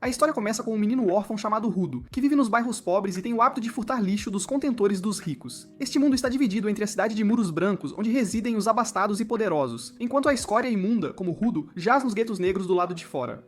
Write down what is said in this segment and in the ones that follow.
A história começa com um menino órfão chamado Rudo, que vive nos bairros pobres e tem o hábito de furtar lixo dos contentores dos ricos. Este mundo está dividido entre a cidade de muros brancos, onde residem os abastados e poderosos, enquanto a escória imunda, como Rudo, jaz nos guetos negros do lado de fora.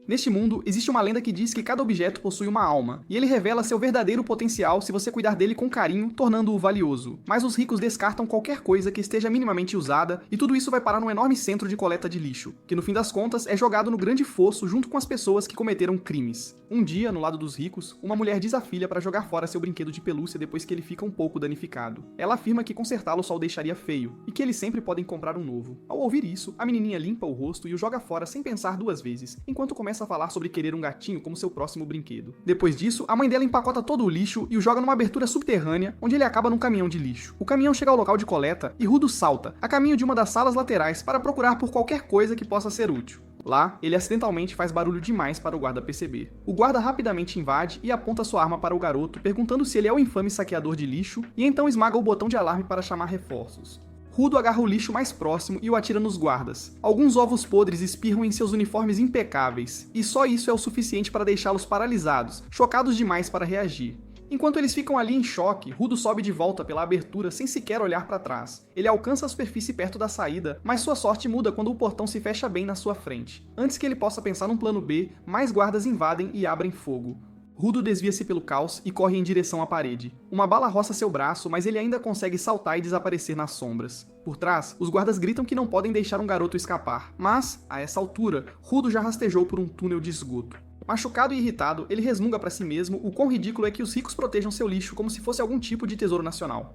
Neste mundo, existe uma lenda que diz que cada objeto possui uma alma, e ele revela seu verdadeiro potencial se você cuidar dele com carinho, tornando-o valioso. Mas os ricos descartam qualquer coisa que esteja minimamente usada, e tudo isso vai parar num enorme centro de coleta de lixo, que no fim das contas é jogado no grande fosso junto com as pessoas que cometeram crimes. Um dia, no lado dos ricos, uma mulher diz à filha para jogar fora seu brinquedo de pelúcia depois que ele fica um pouco danificado. Ela afirma que consertá-lo só o deixaria feio, e que eles sempre podem comprar um novo. Ao ouvir isso, a menininha limpa o rosto e o joga fora sem pensar duas vezes, enquanto começa a falar sobre querer um gatinho como seu próximo brinquedo. Depois disso, a mãe dela empacota todo o lixo e o joga numa abertura subterrânea, onde ele acaba num caminhão de lixo. O caminhão chega ao local de coleta e Rudo salta, a caminho de uma das salas laterais, para procurar por qualquer coisa que possa ser útil. Lá, ele acidentalmente faz barulho demais para o guarda perceber. O guarda rapidamente invade e aponta sua arma para o garoto, perguntando se ele é o infame saqueador de lixo, e então esmaga o botão de alarme para chamar reforços. Rudo agarra o lixo mais próximo e o atira nos guardas. Alguns ovos podres espirram em seus uniformes impecáveis, e só isso é o suficiente para deixá-los paralisados, chocados demais para reagir. Enquanto eles ficam ali em choque, Rudo sobe de volta pela abertura sem sequer olhar para trás. Ele alcança a superfície perto da saída, mas sua sorte muda quando o portão se fecha bem na sua frente. Antes que ele possa pensar num plano B, mais guardas invadem e abrem fogo. Rudo desvia-se pelo caos e corre em direção à parede. Uma bala roça seu braço, mas ele ainda consegue saltar e desaparecer nas sombras. Por trás, os guardas gritam que não podem deixar um garoto escapar, mas, a essa altura, Rudo já rastejou por um túnel de esgoto. Machucado e irritado, ele resmunga para si mesmo o quão ridículo é que os ricos protejam seu lixo como se fosse algum tipo de tesouro nacional.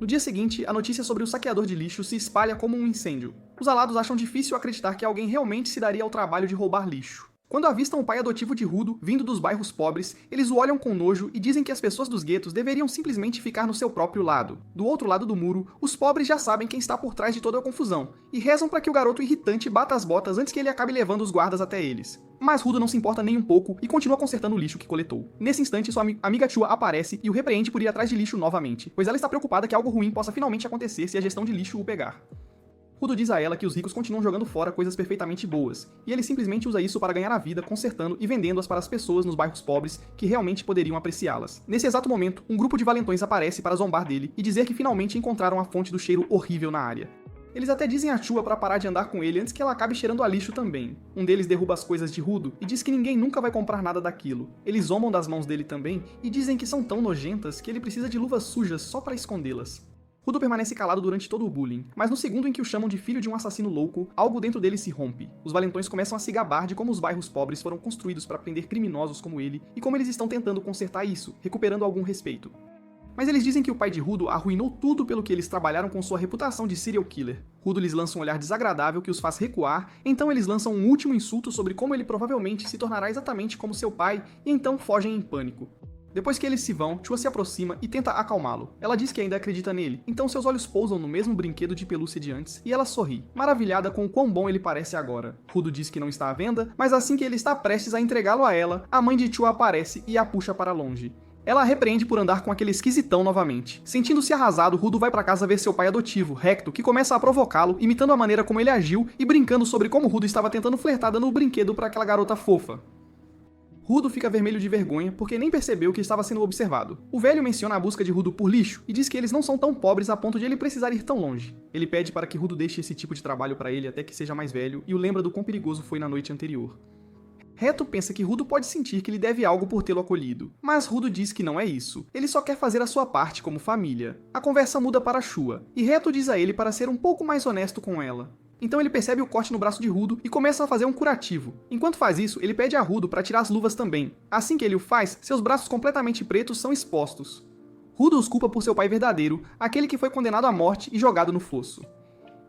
No dia seguinte, a notícia sobre o saqueador de lixo se espalha como um incêndio. Os alados acham difícil acreditar que alguém realmente se daria ao trabalho de roubar lixo. Quando avistam o pai adotivo de Rudo, vindo dos bairros pobres, eles o olham com nojo e dizem que as pessoas dos guetos deveriam simplesmente ficar no seu próprio lado. Do outro lado do muro, os pobres já sabem quem está por trás de toda a confusão, e rezam para que o garoto irritante bata as botas antes que ele acabe levando os guardas até eles. Mas Rudo não se importa nem um pouco e continua consertando o lixo que coletou. Nesse instante, sua amiga Chua aparece e o repreende por ir atrás de lixo novamente, pois ela está preocupada que algo ruim possa finalmente acontecer se a gestão de lixo o pegar. Rudo diz a ela que os ricos continuam jogando fora coisas perfeitamente boas, e ele simplesmente usa isso para ganhar a vida consertando e vendendo-as para as pessoas nos bairros pobres que realmente poderiam apreciá-las. Nesse exato momento, um grupo de valentões aparece para zombar dele e dizer que finalmente encontraram a fonte do cheiro horrível na área. Eles até dizem a Chua para parar de andar com ele antes que ela acabe cheirando a lixo também. Um deles derruba as coisas de Rudo e diz que ninguém nunca vai comprar nada daquilo. Eles zombam das mãos dele também e dizem que são tão nojentas que ele precisa de luvas sujas só para escondê-las. Rudo permanece calado durante todo o bullying, mas no segundo em que o chamam de filho de um assassino louco, algo dentro dele se rompe. Os valentões começam a se gabar de como os bairros pobres foram construídos para prender criminosos como ele e como eles estão tentando consertar isso, recuperando algum respeito. Mas eles dizem que o pai de Rudo arruinou tudo pelo que eles trabalharam com sua reputação de serial killer. Rudo lhes lança um olhar desagradável que os faz recuar, então eles lançam um último insulto sobre como ele provavelmente se tornará exatamente como seu pai, e então fogem em pânico. Depois que eles se vão, Chua se aproxima e tenta acalmá-lo. Ela diz que ainda acredita nele, então seus olhos pousam no mesmo brinquedo de pelúcia de antes, e ela sorri, maravilhada com o quão bom ele parece agora. Rudo diz que não está à venda, mas assim que ele está prestes a entregá-lo a ela, a mãe de Chua aparece e a puxa para longe. Ela a repreende por andar com aquele esquisitão novamente. Sentindo-se arrasado, Rudo vai para casa ver seu pai adotivo, Recto, que começa a provocá-lo, imitando a maneira como ele agiu e brincando sobre como Rudo estava tentando flertar dando o brinquedo para aquela garota fofa. Rudo fica vermelho de vergonha porque nem percebeu que estava sendo observado. O velho menciona a busca de Rudo por lixo e diz que eles não são tão pobres a ponto de ele precisar ir tão longe. Ele pede para que Rudo deixe esse tipo de trabalho para ele até que seja mais velho e o lembra do quão perigoso foi na noite anterior. Reto pensa que Rudo pode sentir que lhe deve algo por tê-lo acolhido, mas Rudo diz que não é isso. Ele só quer fazer a sua parte como família. A conversa muda para Chua, e Reto diz a ele para ser um pouco mais honesto com ela. Então ele percebe o corte no braço de Rudo e começa a fazer um curativo. Enquanto faz isso, ele pede a Rudo para tirar as luvas também. Assim que ele o faz, seus braços completamente pretos são expostos. Rudo os culpa por seu pai verdadeiro, aquele que foi condenado à morte e jogado no fosso.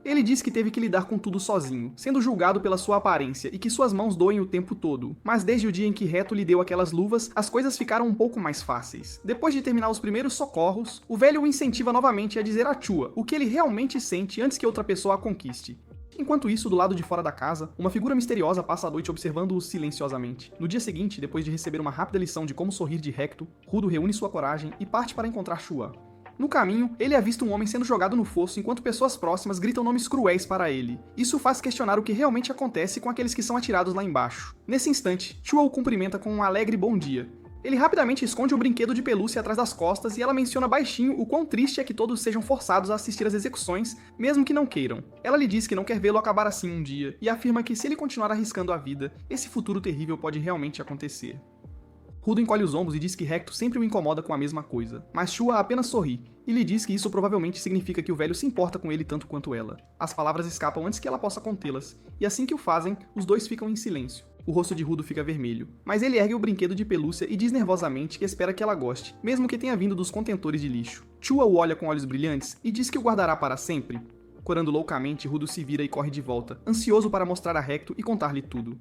Ele diz que teve que lidar com tudo sozinho, sendo julgado pela sua aparência e que suas mãos doem o tempo todo. Mas desde o dia em que Reto lhe deu aquelas luvas, as coisas ficaram um pouco mais fáceis. Depois de terminar os primeiros socorros, o velho o incentiva novamente a dizer a Chua o que ele realmente sente antes que outra pessoa a conquiste. Enquanto isso, do lado de fora da casa, uma figura misteriosa passa a noite observando-o silenciosamente. No dia seguinte, depois de receber uma rápida lição de como sorrir de Recto, Rudo reúne sua coragem e parte para encontrar Chua. No caminho, ele avista um homem sendo jogado no fosso enquanto pessoas próximas gritam nomes cruéis para ele. Isso faz questionar o que realmente acontece com aqueles que são atirados lá embaixo. Nesse instante, Chua o cumprimenta com um alegre bom dia. Ele rapidamente esconde o brinquedo de pelúcia atrás das costas e ela menciona baixinho o quão triste é que todos sejam forçados a assistir às execuções, mesmo que não queiram. Ela lhe diz que não quer vê-lo acabar assim um dia, e afirma que se ele continuar arriscando a vida, esse futuro terrível pode realmente acontecer. Rudo encolhe os ombros e diz que Recto sempre o incomoda com a mesma coisa, mas Chua apenas sorri, e lhe diz que isso provavelmente significa que o velho se importa com ele tanto quanto ela. As palavras escapam antes que ela possa contê-las, e assim que o fazem, os dois ficam em silêncio. O rosto de Rudo fica vermelho, mas ele ergue o brinquedo de pelúcia e diz nervosamente que espera que ela goste, mesmo que tenha vindo dos contentores de lixo. Chua o olha com olhos brilhantes e diz que o guardará para sempre. Corando loucamente, Rudo se vira e corre de volta, ansioso para mostrar a Recto e contar-lhe tudo.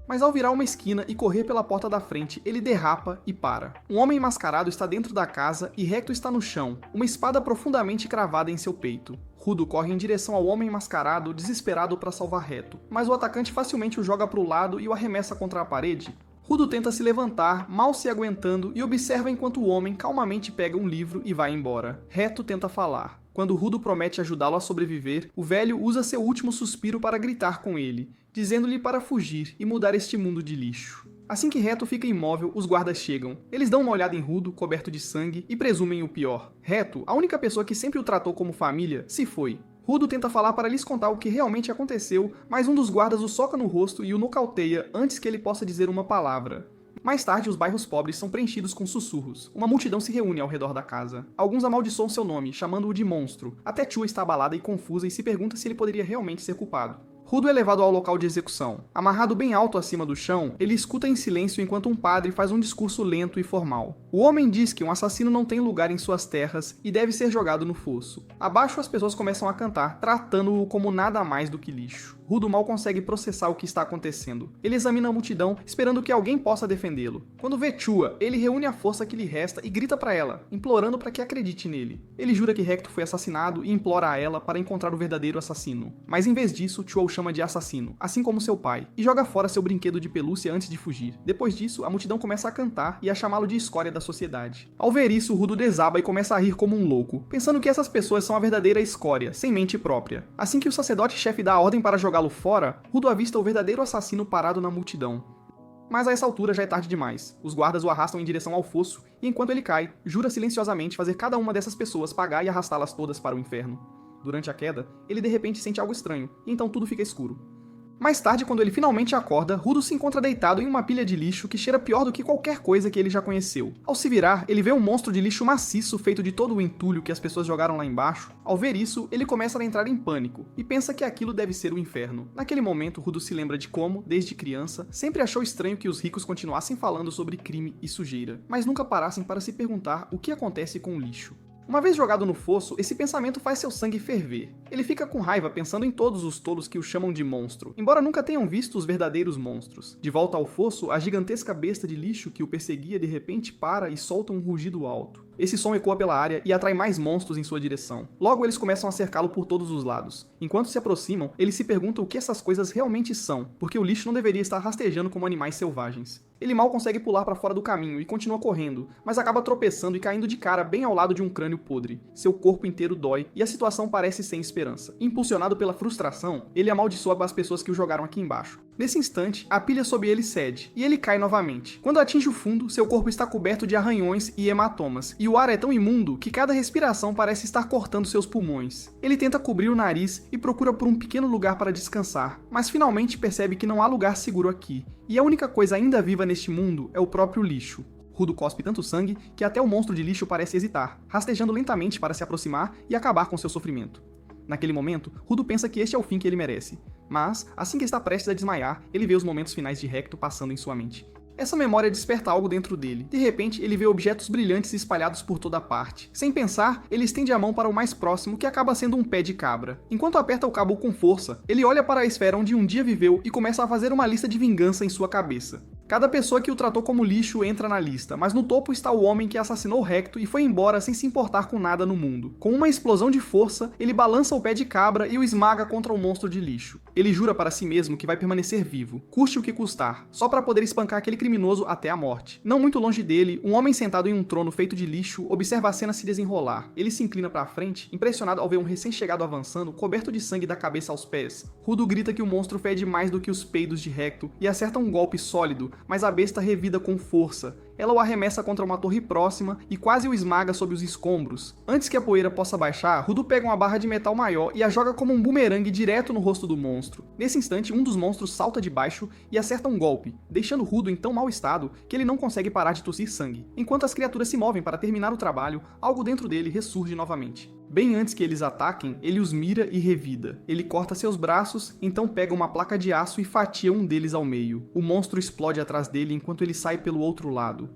Mas ao virar uma esquina e correr pela porta da frente, ele derrapa e para. Um homem mascarado está dentro da casa e Recto está no chão, uma espada profundamente cravada em seu peito. Rudo corre em direção ao homem mascarado, desesperado para salvar Recto, mas o atacante facilmente o joga para o lado e o arremessa contra a parede. Rudo tenta se levantar, mal se aguentando, e observa enquanto o homem calmamente pega um livro e vai embora. Recto tenta falar. Quando Rudo promete ajudá-lo a sobreviver, o velho usa seu último suspiro para gritar com ele, dizendo-lhe para fugir e mudar este mundo de lixo. Assim que Recto fica imóvel, os guardas chegam. Eles dão uma olhada em Rudo, coberto de sangue, e presumem o pior. Recto, a única pessoa que sempre o tratou como família, se foi. Rudo tenta falar para lhes contar o que realmente aconteceu, mas um dos guardas o soca no rosto e o nocauteia antes que ele possa dizer uma palavra. Mais tarde, os bairros pobres são preenchidos com sussurros. Uma multidão se reúne ao redor da casa. Alguns amaldiçoam seu nome, chamando-o de monstro. Até Chua está abalada e confusa e se pergunta se ele poderia realmente ser culpado. Rudo é levado ao local de execução. Amarrado bem alto acima do chão, ele escuta em silêncio enquanto um padre faz um discurso lento e formal. O homem diz que um assassino não tem lugar em suas terras e deve ser jogado no fosso. Abaixo, as pessoas começam a cantar, tratando-o como nada mais do que lixo. Rudo mal consegue processar o que está acontecendo. Ele examina a multidão, esperando que alguém possa defendê-lo. Quando vê Chua, ele reúne a força que lhe resta e grita para ela, implorando para que acredite nele. Ele jura que Recto foi assassinado e implora a ela para encontrar o verdadeiro assassino. Mas em vez disso, Chua o chama de assassino, assim como seu pai, e joga fora seu brinquedo de pelúcia antes de fugir. Depois disso, a multidão começa a cantar e a chamá-lo de escória da sociedade. Ao ver isso, Rudo desaba e começa a rir como um louco, pensando que essas pessoas são a verdadeira escória, sem mente própria. Assim que o sacerdote-chefe dá a ordem para jogá-lo fora, Rudo avista o verdadeiro assassino parado na multidão. Mas a essa altura já é tarde demais. Os guardas o arrastam em direção ao fosso, e enquanto ele cai, jura silenciosamente fazer cada uma dessas pessoas pagar e arrastá-las todas para o inferno. Durante a queda, ele de repente sente algo estranho, e então tudo fica escuro. Mais tarde, quando ele finalmente acorda, Rudo se encontra deitado em uma pilha de lixo que cheira pior do que qualquer coisa que ele já conheceu. Ao se virar, ele vê um monstro de lixo maciço feito de todo o entulho que as pessoas jogaram lá embaixo. Ao ver isso, ele começa a entrar em pânico, e pensa que aquilo deve ser o inferno. Naquele momento, Rudo se lembra de como, desde criança, sempre achou estranho que os ricos continuassem falando sobre crime e sujeira, mas nunca parassem para se perguntar o que acontece com o lixo. Uma vez jogado no fosso, esse pensamento faz seu sangue ferver. Ele fica com raiva pensando em todos os tolos que o chamam de monstro, embora nunca tenham visto os verdadeiros monstros. De volta ao fosso, a gigantesca besta de lixo que o perseguia de repente para e solta um rugido alto. Esse som ecoa pela área e atrai mais monstros em sua direção. Logo eles começam a cercá-lo por todos os lados. Enquanto se aproximam, ele se pergunta o que essas coisas realmente são, porque o lixo não deveria estar rastejando como animais selvagens. Ele mal consegue pular para fora do caminho e continua correndo, mas acaba tropeçando e caindo de cara bem ao lado de um crânio podre. Seu corpo inteiro dói e a situação parece sem esperança. Impulsionado pela frustração, ele amaldiçoa as pessoas que o jogaram aqui embaixo. Nesse instante, a pilha sob ele cede, e ele cai novamente. Quando atinge o fundo, seu corpo está coberto de arranhões e hematomas, e o ar é tão imundo que cada respiração parece estar cortando seus pulmões. Ele tenta cobrir o nariz e procura por um pequeno lugar para descansar, mas finalmente percebe que não há lugar seguro aqui, e a única coisa ainda viva neste mundo é o próprio lixo. Rudo cospe tanto sangue que até o monstro de lixo parece hesitar, rastejando lentamente para se aproximar e acabar com seu sofrimento. Naquele momento, Rudo pensa que este é o fim que ele merece, mas, assim que está prestes a desmaiar, ele vê os momentos finais de Recto passando em sua mente. Essa memória desperta algo dentro dele. De repente, ele vê objetos brilhantes espalhados por toda parte. Sem pensar, ele estende a mão para o mais próximo, que acaba sendo um pé de cabra. Enquanto aperta o cabo com força, ele olha para a esfera onde um dia viveu e começa a fazer uma lista de vingança em sua cabeça. Cada pessoa que o tratou como lixo entra na lista, mas no topo está o homem que assassinou Hector e foi embora sem se importar com nada no mundo. Com uma explosão de força, ele balança o pé de cabra e o esmaga contra o monstro de lixo. Ele jura para si mesmo que vai permanecer vivo, custe o que custar, só para poder espancar aquele criminoso até a morte. Não muito longe dele, um homem sentado em um trono feito de lixo observa a cena se desenrolar. Ele se inclina para a frente, impressionado ao ver um recém-chegado avançando, coberto de sangue da cabeça aos pés. Rudo grita que o monstro fede mais do que os peidos de Hector e acerta um golpe sólido, mas a besta revida com força. Ela o arremessa contra uma torre próxima e quase o esmaga sob os escombros. Antes que a poeira possa baixar, Rudo pega uma barra de metal maior e a joga como um bumerangue direto no rosto do monstro. Nesse instante, um dos monstros salta de baixo e acerta um golpe, deixando Rudo em tão mau estado que ele não consegue parar de tossir sangue. Enquanto as criaturas se movem para terminar o trabalho, algo dentro dele ressurge novamente. Bem antes que eles ataquem, ele os mira e revida. Ele corta seus braços, então pega uma placa de aço e fatia um deles ao meio. O monstro explode atrás dele enquanto ele sai pelo outro lado.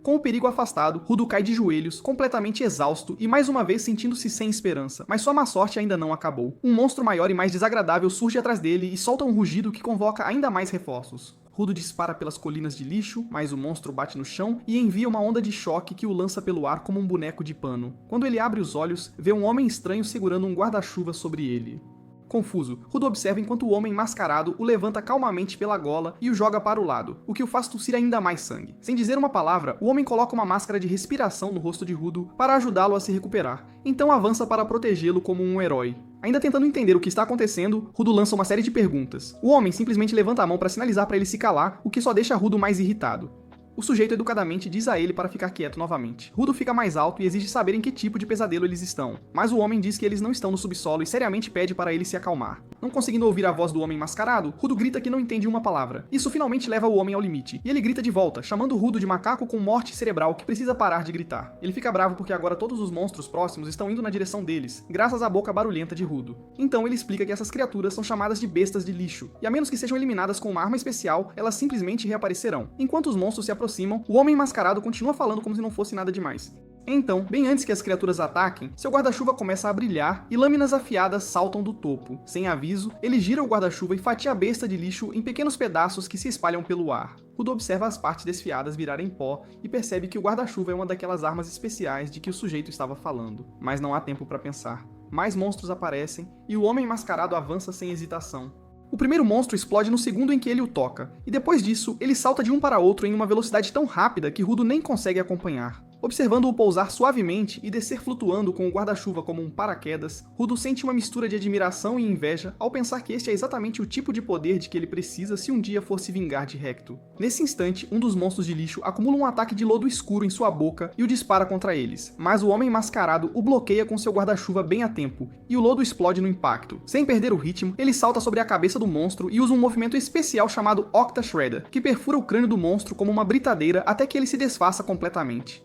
Com o perigo afastado, Rudo cai de joelhos, completamente exausto e mais uma vez sentindo-se sem esperança, mas sua má sorte ainda não acabou. Um monstro maior e mais desagradável surge atrás dele e solta um rugido que convoca ainda mais reforços. Rudo dispara pelas colinas de lixo, mas o monstro bate no chão e envia uma onda de choque que o lança pelo ar como um boneco de pano. Quando ele abre os olhos, vê um homem estranho segurando um guarda-chuva sobre ele. Confuso, Rudo observa enquanto o homem mascarado o levanta calmamente pela gola e o joga para o lado, o que o faz tossir ainda mais sangue. Sem dizer uma palavra, o homem coloca uma máscara de respiração no rosto de Rudo para ajudá-lo a se recuperar, então avança para protegê-lo como um herói. Ainda tentando entender o que está acontecendo, Rudo lança uma série de perguntas. O homem simplesmente levanta a mão para sinalizar para ele se calar, o que só deixa Rudo mais irritado. O sujeito educadamente diz a ele para ficar quieto novamente. Rudo fica mais alto e exige saber em que tipo de pesadelo eles estão, mas o homem diz que eles não estão no subsolo e seriamente pede para ele se acalmar. Não conseguindo ouvir a voz do homem mascarado, Rudo grita que não entende uma palavra. Isso finalmente leva o homem ao limite, e ele grita de volta, chamando Rudo de macaco com morte cerebral que precisa parar de gritar. Ele fica bravo porque agora todos os monstros próximos estão indo na direção deles, graças à boca barulhenta de Rudo. Então ele explica que essas criaturas são chamadas de bestas de lixo, e a menos que sejam eliminadas com uma arma especial, elas simplesmente reaparecerão. Enquanto os monstros se aproximam, o homem mascarado continua falando como se não fosse nada demais. Então, bem antes que as criaturas ataquem, seu guarda-chuva começa a brilhar e lâminas afiadas saltam do topo. Sem aviso, ele gira o guarda-chuva e fatia a besta de lixo em pequenos pedaços que se espalham pelo ar. Rudo observa as partes desfiadas virarem pó e percebe que o guarda-chuva é uma daquelas armas especiais de que o sujeito estava falando. Mas não há tempo para pensar. Mais monstros aparecem e o homem mascarado avança sem hesitação. O primeiro monstro explode no segundo em que ele o toca, e depois disso, ele salta de um para outro em uma velocidade tão rápida que Rudo nem consegue acompanhar. Observando-o pousar suavemente e descer flutuando com o guarda-chuva como um paraquedas, Rudo sente uma mistura de admiração e inveja ao pensar que este é exatamente o tipo de poder de que ele precisa se um dia for se vingar de Hector. Nesse instante, um dos monstros de lixo acumula um ataque de lodo escuro em sua boca e o dispara contra eles, mas o homem mascarado o bloqueia com seu guarda-chuva bem a tempo, e o lodo explode no impacto. Sem perder o ritmo, ele salta sobre a cabeça do monstro e usa um movimento especial chamado Octa Shredder, que perfura o crânio do monstro como uma britadeira até que ele se desfaça completamente.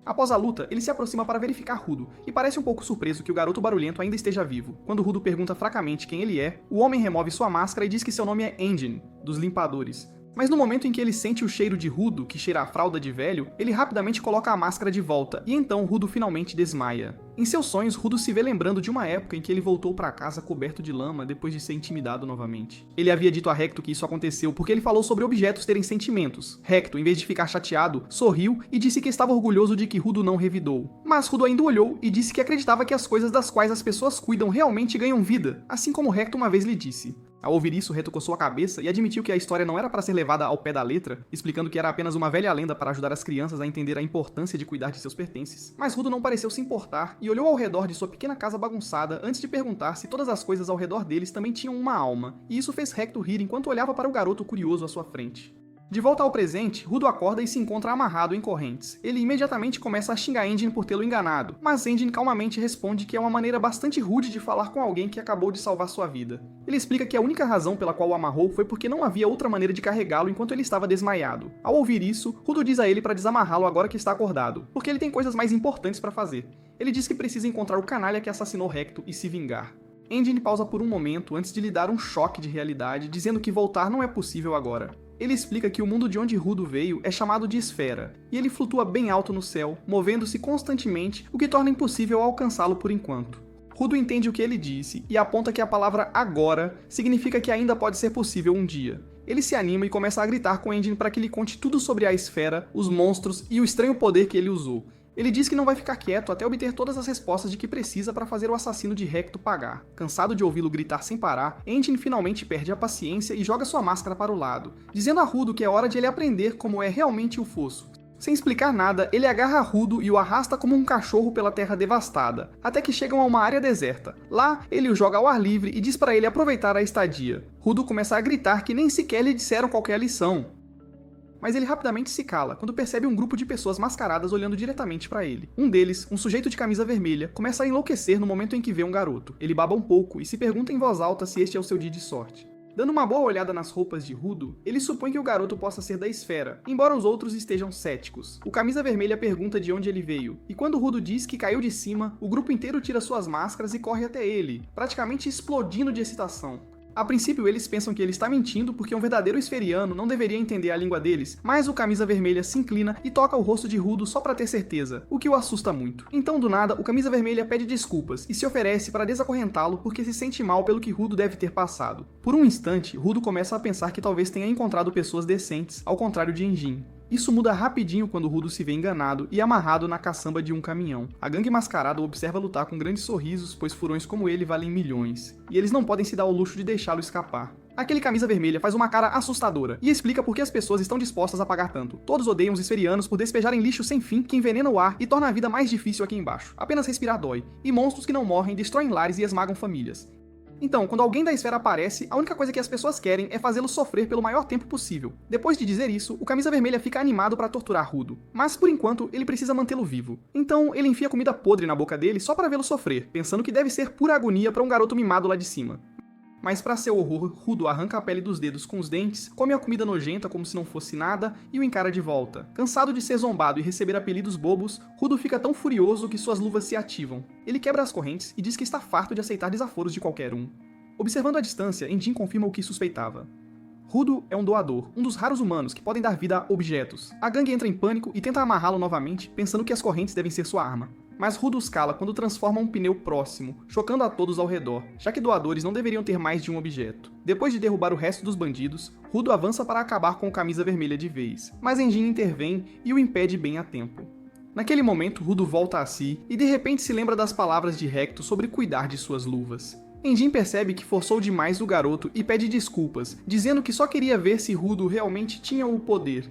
Após a luta, ele se aproxima para verificar Rudo, e parece um pouco surpreso que o garoto barulhento ainda esteja vivo. Quando Rudo pergunta fracamente quem ele é, o homem remove sua máscara e diz que seu nome é Engine, dos limpadores. Mas no momento em que ele sente o cheiro de Rudo, que cheira a fralda de velho, ele rapidamente coloca a máscara de volta, e então Rudo finalmente desmaia. Em seus sonhos, Rudo se vê lembrando de uma época em que ele voltou para casa coberto de lama depois de ser intimidado novamente. Ele havia dito a Hector que isso aconteceu porque ele falou sobre objetos terem sentimentos. Hector, em vez de ficar chateado, sorriu e disse que estava orgulhoso de que Rudo não revidou. Mas Rudo ainda olhou e disse que acreditava que as coisas das quais as pessoas cuidam realmente ganham vida, assim como Hector uma vez lhe disse. Ao ouvir isso, retocou a cabeça e admitiu que a história não era para ser levada ao pé da letra, explicando que era apenas uma velha lenda para ajudar as crianças a entender a importância de cuidar de seus pertences. Mas Rudo não pareceu se importar e olhou ao redor de sua pequena casa bagunçada antes de perguntar se todas as coisas ao redor deles também tinham uma alma, e isso fez Hector rir enquanto olhava para o garoto curioso à sua frente. De volta ao presente, Rudo acorda e se encontra amarrado em correntes. Ele imediatamente começa a xingar Engine por tê-lo enganado, mas Engine calmamente responde que é uma maneira bastante rude de falar com alguém que acabou de salvar sua vida. Ele explica que a única razão pela qual o amarrou foi porque não havia outra maneira de carregá-lo enquanto ele estava desmaiado. Ao ouvir isso, Rudo diz a ele para desamarrá-lo agora que está acordado, porque ele tem coisas mais importantes para fazer. Ele diz que precisa encontrar o canalha que assassinou Hector e se vingar. Engine pausa por um momento antes de lhe dar um choque de realidade, dizendo que voltar não é possível agora. Ele explica que o mundo de onde Rudo veio é chamado de esfera, e ele flutua bem alto no céu, movendo-se constantemente, o que torna impossível alcançá-lo por enquanto. Rudo entende o que ele disse e aponta que a palavra agora significa que ainda pode ser possível um dia. Ele se anima e começa a gritar com Endin para que lhe conte tudo sobre a esfera, os monstros e o estranho poder que ele usou. Ele diz que não vai ficar quieto até obter todas as respostas de que precisa para fazer o assassino de Recto pagar. Cansado de ouvi-lo gritar sem parar, Endin finalmente perde a paciência e joga sua máscara para o lado, dizendo a Rudo que é hora de ele aprender como é realmente o fosso. Sem explicar nada, ele agarra Rudo e o arrasta como um cachorro pela terra devastada, até que chegam a uma área deserta. Lá, ele o joga ao ar livre e diz para ele aproveitar a estadia. Rudo começa a gritar que nem sequer lhe disseram qualquer lição. Mas ele rapidamente se cala quando percebe um grupo de pessoas mascaradas olhando diretamente para ele. Um deles, um sujeito de camisa vermelha, começa a enlouquecer no momento em que vê um garoto. Ele baba um pouco e se pergunta em voz alta se este é o seu dia de sorte. Dando uma boa olhada nas roupas de Rudo, ele supõe que o garoto possa ser da esfera, embora os outros estejam céticos. O camisa vermelha pergunta de onde ele veio, e quando Rudo diz que caiu de cima, o grupo inteiro tira suas máscaras e corre até ele, praticamente explodindo de excitação. A princípio, eles pensam que ele está mentindo porque um verdadeiro esferiano não deveria entender a língua deles, mas o camisa vermelha se inclina e toca o rosto de Rudo só para ter certeza, o que o assusta muito. Então, do nada, o camisa vermelha pede desculpas e se oferece para desacorrentá-lo porque se sente mal pelo que Rudo deve ter passado. Por um instante, Rudo começa a pensar que talvez tenha encontrado pessoas decentes, ao contrário de Endin. Isso muda rapidinho quando Rudo se vê enganado e amarrado na caçamba de um caminhão. A gangue mascarada o observa lutar com grandes sorrisos, pois furões como ele valem milhões, e eles não podem se dar ao luxo de deixá-lo escapar. Aquele camisa vermelha faz uma cara assustadora e explica por que as pessoas estão dispostas a pagar tanto. Todos odeiam os esferianos por despejarem lixo sem fim que envenena o ar e torna a vida mais difícil aqui embaixo. Apenas respirar dói, e monstros que não morrem destroem lares e esmagam famílias. Então, quando alguém da esfera aparece, a única coisa que as pessoas querem é fazê-lo sofrer pelo maior tempo possível. Depois de dizer isso, o camisa vermelha fica animado para torturar Rudo, mas por enquanto ele precisa mantê-lo vivo. Então, ele enfia comida podre na boca dele só para vê-lo sofrer, pensando que deve ser pura agonia para um garoto mimado lá de cima. Mas para seu horror, Rudo arranca a pele dos dedos com os dentes, come a comida nojenta como se não fosse nada e o encara de volta. Cansado de ser zombado e receber apelidos bobos, Rudo fica tão furioso que suas luvas se ativam. Ele quebra as correntes e diz que está farto de aceitar desaforos de qualquer um. Observando a distância, Endin confirma o que suspeitava. Rudo é um doador, um dos raros humanos que podem dar vida a objetos. A gangue entra em pânico e tenta amarrá-lo novamente, pensando que as correntes devem ser sua arma. Mas Rudo os cala quando transforma um pneu próximo, chocando a todos ao redor, já que doadores não deveriam ter mais de um objeto. Depois de derrubar o resto dos bandidos, Rudo avança para acabar com o camisa vermelha de vez, mas Endin intervém e o impede bem a tempo. Naquele momento, Rudo volta a si e de repente se lembra das palavras de Recto sobre cuidar de suas luvas. Endin percebe que forçou demais o garoto e pede desculpas, dizendo que só queria ver se Rudo realmente tinha o poder.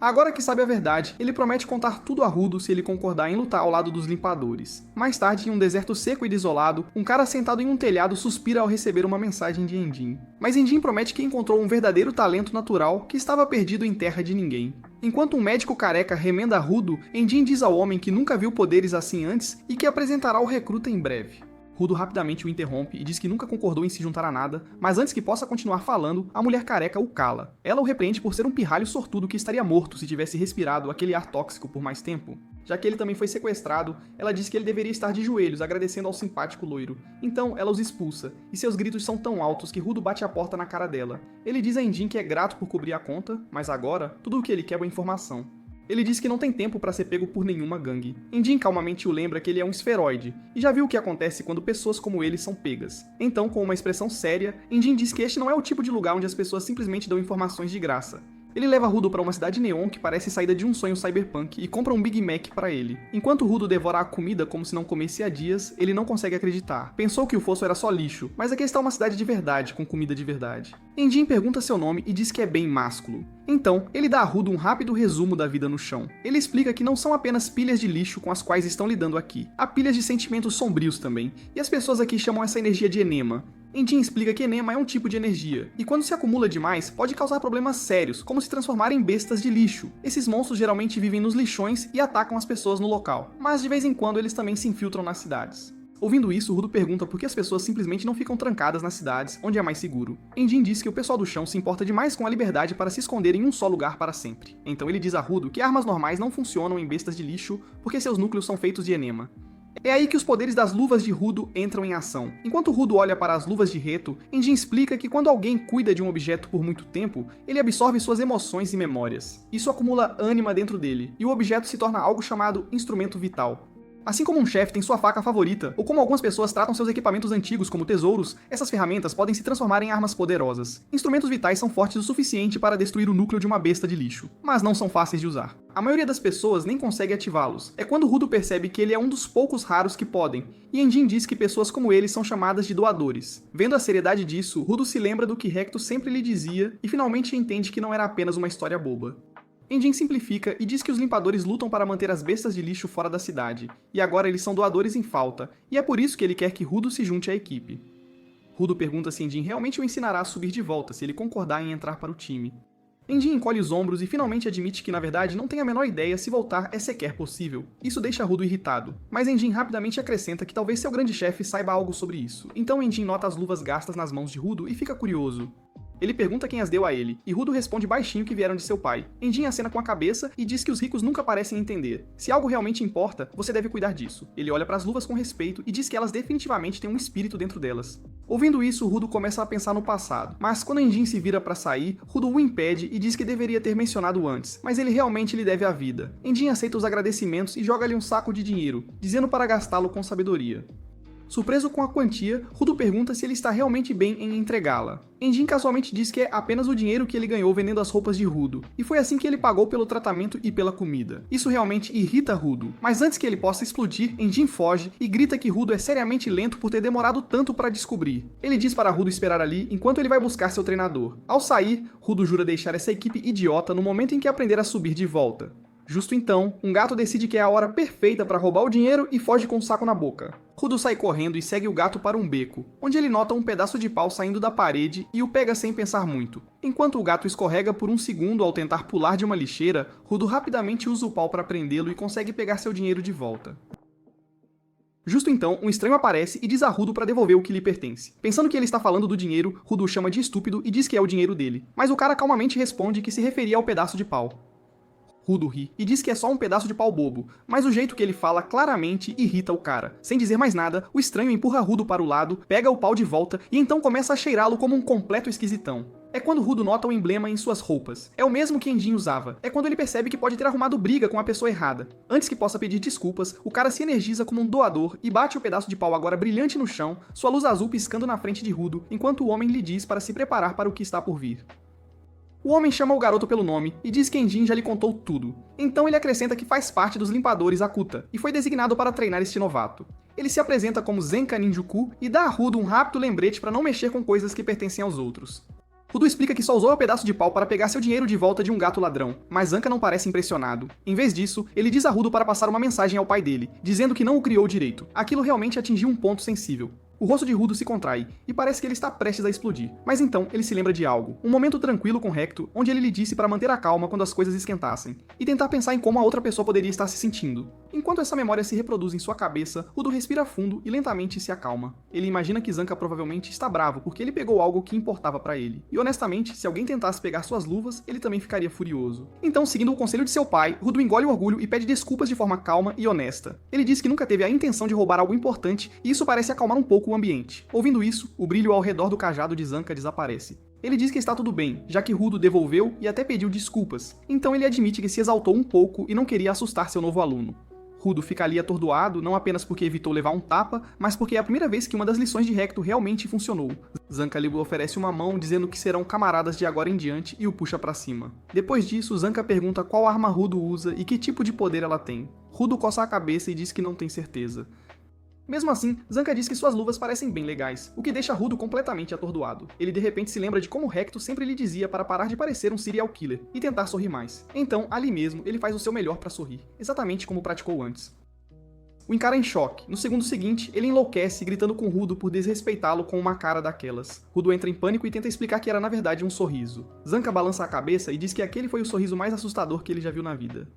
Agora que sabe a verdade, ele promete contar tudo a Rudo se ele concordar em lutar ao lado dos limpadores. Mais tarde, em um deserto seco e desolado, um cara sentado em um telhado suspira ao receber uma mensagem de Endin. Mas Endin promete que encontrou um verdadeiro talento natural que estava perdido em terra de ninguém. Enquanto um médico careca remenda Rudo, Endin diz ao homem que nunca viu poderes assim antes e que apresentará o recruta em breve. Rudo rapidamente o interrompe e diz que nunca concordou em se juntar a nada, mas antes que possa continuar falando, a mulher careca o cala. Ela o repreende por ser um pirralho sortudo que estaria morto se tivesse respirado aquele ar tóxico por mais tempo. Já que ele também foi sequestrado, ela diz que ele deveria estar de joelhos agradecendo ao simpático loiro. Então ela os expulsa, e seus gritos são tão altos que Rudo bate a porta na cara dela. Ele diz a Endin que é grato por cobrir a conta, mas agora, tudo o que ele quer é informação. Ele diz que não tem tempo para ser pego por nenhuma gangue. Endin calmamente o lembra que ele é um esferoide, e já viu o que acontece quando pessoas como ele são pegas. Então, com uma expressão séria, Endin diz que este não é o tipo de lugar onde as pessoas simplesmente dão informações de graça. Ele leva Rudo para uma cidade neon que parece saída de um sonho cyberpunk e compra um Big Mac para ele. Enquanto Rudo devora a comida como se não comesse há dias, ele não consegue acreditar. Pensou que o fosso era só lixo, mas aqui está uma cidade de verdade, com comida de verdade. Endin pergunta seu nome e diz que é bem másculo. Então, ele dá a Rudo um rápido resumo da vida no chão. Ele explica que não são apenas pilhas de lixo com as quais estão lidando aqui. Há pilhas de sentimentos sombrios também, e as pessoas aqui chamam essa energia de enema. Endin explica que enema é um tipo de energia, e quando se acumula demais, pode causar problemas sérios, como se transformar em bestas de lixo. Esses monstros geralmente vivem nos lixões e atacam as pessoas no local, mas de vez em quando eles também se infiltram nas cidades. Ouvindo isso, Rudo pergunta por que as pessoas simplesmente não ficam trancadas nas cidades, onde é mais seguro. Endin diz que o pessoal do chão se importa demais com a liberdade para se esconder em um só lugar para sempre. Então ele diz a Rudo que armas normais não funcionam em bestas de lixo porque seus núcleos são feitos de enema. É aí que os poderes das luvas de Rudo entram em ação. Enquanto Rudo olha para as luvas de Reto, Endin explica que quando alguém cuida de um objeto por muito tempo, ele absorve suas emoções e memórias. Isso acumula ânima dentro dele, e o objeto se torna algo chamado instrumento vital. Assim como um chefe tem sua faca favorita, ou como algumas pessoas tratam seus equipamentos antigos como tesouros, essas ferramentas podem se transformar em armas poderosas. Instrumentos vitais são fortes o suficiente para destruir o núcleo de uma besta de lixo, mas não são fáceis de usar. A maioria das pessoas nem consegue ativá-los. É quando Rudo percebe que ele é um dos poucos raros que podem, e Enjin diz que pessoas como ele são chamadas de doadores. Vendo a seriedade disso, Rudo se lembra do que Recto sempre lhe dizia e finalmente entende que não era apenas uma história boba. Enjin simplifica e diz que os limpadores lutam para manter as bestas de lixo fora da cidade, e agora eles são doadores em falta, e é por isso que ele quer que Rudo se junte à equipe. Rudo pergunta se Enjin realmente o ensinará a subir de volta se ele concordar em entrar para o time. Enjin encolhe os ombros e finalmente admite que na verdade não tem a menor ideia se voltar é sequer possível. Isso deixa Rudo irritado, mas Enjin rapidamente acrescenta que talvez seu grande chefe saiba algo sobre isso, então Enjin nota as luvas gastas nas mãos de Rudo e fica curioso. Ele pergunta quem as deu a ele, e Rudo responde baixinho que vieram de seu pai. Enjin acena com a cabeça e diz que os ricos nunca parecem entender. Se algo realmente importa, você deve cuidar disso. Ele olha para as luvas com respeito e diz que elas definitivamente têm um espírito dentro delas. Ouvindo isso, Rudo começa a pensar no passado, mas quando Enjin se vira para sair, Rudo o impede e diz que deveria ter mencionado antes, mas ele realmente lhe deve a vida. Enjin aceita os agradecimentos e joga-lhe um saco de dinheiro, dizendo para gastá-lo com sabedoria. Surpreso com a quantia, Rudo pergunta se ele está realmente bem em entregá-la. Enjin casualmente diz que é apenas o dinheiro que ele ganhou vendendo as roupas de Rudo, e foi assim que ele pagou pelo tratamento e pela comida. Isso realmente irrita Rudo, mas antes que ele possa explodir, Enjin foge e grita que Rudo é seriamente lento por ter demorado tanto para descobrir. Ele diz para Rudo esperar ali enquanto ele vai buscar seu treinador. Ao sair, Rudo jura deixar essa equipe idiota no momento em que aprender a subir de volta. Justo então, um gato decide que é a hora perfeita para roubar o dinheiro e foge com o saco na boca. Rudo sai correndo e segue o gato para um beco, onde ele nota um pedaço de pau saindo da parede e o pega sem pensar muito. Enquanto o gato escorrega por um segundo ao tentar pular de uma lixeira, Rudo rapidamente usa o pau para prendê-lo e consegue pegar seu dinheiro de volta. Justo então, um estranho aparece e diz a Rudo para devolver o que lhe pertence. Pensando que ele está falando do dinheiro, Rudo o chama de estúpido e diz que é o dinheiro dele, mas o cara calmamente responde que se referia ao pedaço de pau. Rudo ri e diz que é só um pedaço de pau bobo, mas o jeito que ele fala claramente irrita o cara. Sem dizer mais nada, o estranho empurra Rudo para o lado, pega o pau de volta e então começa a cheirá-lo como um completo esquisitão. É quando Rudo nota o emblema em suas roupas. É o mesmo que Enjin usava. É quando ele percebe que pode ter arrumado briga com a pessoa errada. Antes que possa pedir desculpas, o cara se energiza como um doador e bate o pedaço de pau agora brilhante no chão, sua luz azul piscando na frente de Rudo, enquanto o homem lhe diz para se preparar para o que está por vir. O homem chama o garoto pelo nome e diz que Enjin já lhe contou tudo. Então ele acrescenta que faz parte dos limpadores Akuta e foi designado para treinar este novato. Ele se apresenta como Zenka Ninjuku e dá a Rudo um rápido lembrete para não mexer com coisas que pertencem aos outros. Rudo explica que só usou o pedaço de pau para pegar seu dinheiro de volta de um gato ladrão, mas Zanka não parece impressionado. Em vez disso, ele diz a Rudo para passar uma mensagem ao pai dele, dizendo que não o criou direito. Aquilo realmente atingiu um ponto sensível. O rosto de Rudo se contrai, e parece que ele está prestes a explodir. Mas então, ele se lembra de algo. Um momento tranquilo com Recto, onde ele lhe disse para manter a calma quando as coisas esquentassem, e tentar pensar em como a outra pessoa poderia estar se sentindo. Enquanto essa memória se reproduz em sua cabeça, Rudo respira fundo e lentamente se acalma. Ele imagina que Zanka provavelmente está bravo porque ele pegou algo que importava para ele. E honestamente, se alguém tentasse pegar suas luvas, ele também ficaria furioso. Então, seguindo o conselho de seu pai, Rudo engole o orgulho e pede desculpas de forma calma e honesta. Ele diz que nunca teve a intenção de roubar algo importante, e isso parece acalmar um pouco o ambiente. Ouvindo isso, o brilho ao redor do cajado de Zanka desaparece. Ele diz que está tudo bem, já que Rudo devolveu e até pediu desculpas. Então ele admite que se exaltou um pouco e não queria assustar seu novo aluno. Rudo fica ali atordoado, não apenas porque evitou levar um tapa, mas porque é a primeira vez que uma das lições de Recto realmente funcionou. Zanka lhe oferece uma mão, dizendo que serão camaradas de agora em diante, e o puxa pra cima. Depois disso, Zanka pergunta qual arma Rudo usa e que tipo de poder ela tem. Rudo coça a cabeça e diz que não tem certeza. Mesmo assim, Zanka diz que suas luvas parecem bem legais, o que deixa Rudo completamente atordoado. Ele de repente se lembra de como Recto sempre lhe dizia para parar de parecer um serial killer e tentar sorrir mais. Então, ali mesmo, ele faz o seu melhor para sorrir, exatamente como praticou antes. O encara em choque. No segundo seguinte, ele enlouquece, gritando com Rudo por desrespeitá-lo com uma cara daquelas. Rudo entra em pânico e tenta explicar que era na verdade um sorriso. Zanka balança a cabeça e diz que aquele foi o sorriso mais assustador que ele já viu na vida.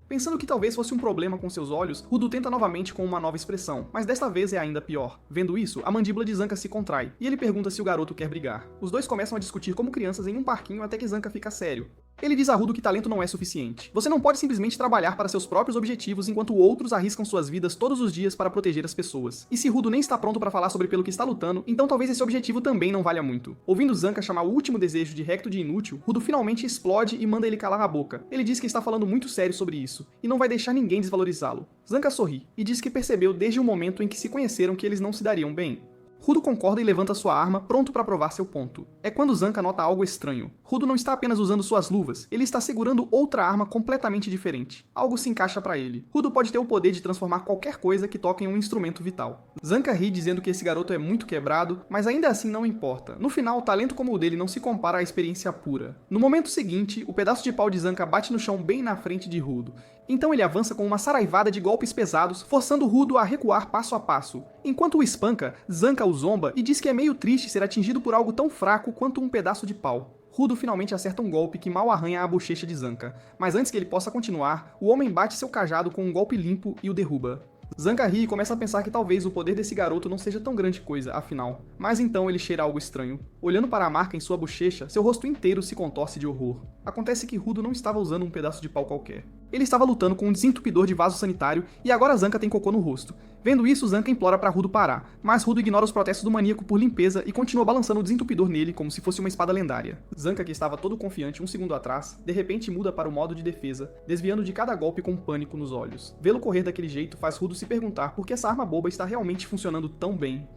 Pensando que talvez fosse um problema com seus olhos, Rudo tenta novamente com uma nova expressão, mas desta vez é ainda pior. Vendo isso, a mandíbula de Zanka se contrai, e ele pergunta se o garoto quer brigar. Os dois começam a discutir como crianças em um parquinho até que Zanka fica sério. Ele diz a Rudo que talento não é suficiente. Você não pode simplesmente trabalhar para seus próprios objetivos enquanto outros arriscam suas vidas todos os dias para proteger as pessoas. E se Rudo nem está pronto para falar sobre pelo que está lutando, então talvez esse objetivo também não valha muito. Ouvindo Zanka chamar o último desejo de Recto de inútil, Rudo finalmente explode e manda ele calar a boca. Ele diz que está falando muito sério sobre isso, e não vai deixar ninguém desvalorizá-lo. Zanka sorri, e diz que percebeu desde o momento em que se conheceram que eles não se dariam bem. Rudo concorda e levanta sua arma, pronto para provar seu ponto. É quando Zanka nota algo estranho. Rudo não está apenas usando suas luvas, ele está segurando outra arma completamente diferente. Algo se encaixa para ele. Rudo pode ter o poder de transformar qualquer coisa que toque em um instrumento vital. Zanka ri dizendo que esse garoto é muito quebrado, mas ainda assim não importa. No final, talento como o dele não se compara à experiência pura. No momento seguinte, o pedaço de pau de Zanka bate no chão bem na frente de Rudo. Então ele avança com uma saraivada de golpes pesados, forçando Rudo a recuar passo a passo. Enquanto o espanca, Zanka o zomba e diz que é meio triste ser atingido por algo tão fraco quanto um pedaço de pau. Rudo finalmente acerta um golpe que mal arranha a bochecha de Zanka, mas antes que ele possa continuar, o homem bate seu cajado com um golpe limpo e o derruba. Zanka ri e começa a pensar que talvez o poder desse garoto não seja tão grande coisa, afinal. Mas então ele cheira algo estranho. Olhando para a marca em sua bochecha, seu rosto inteiro se contorce de horror. Acontece que Rudo não estava usando um pedaço de pau qualquer. Ele estava lutando com um desentupidor de vaso sanitário e agora Zanka tem cocô no rosto. Vendo isso, Zanka implora para Rudo parar, mas Rudo ignora os protestos do maníaco por limpeza e continua balançando o desentupidor nele como se fosse uma espada lendária. Zanka, que estava todo confiante um segundo atrás, de repente muda para o modo de defesa, desviando de cada golpe com pânico nos olhos. Vê-lo correr daquele jeito faz Rudo se perguntar por que essa arma boba está realmente funcionando tão bem.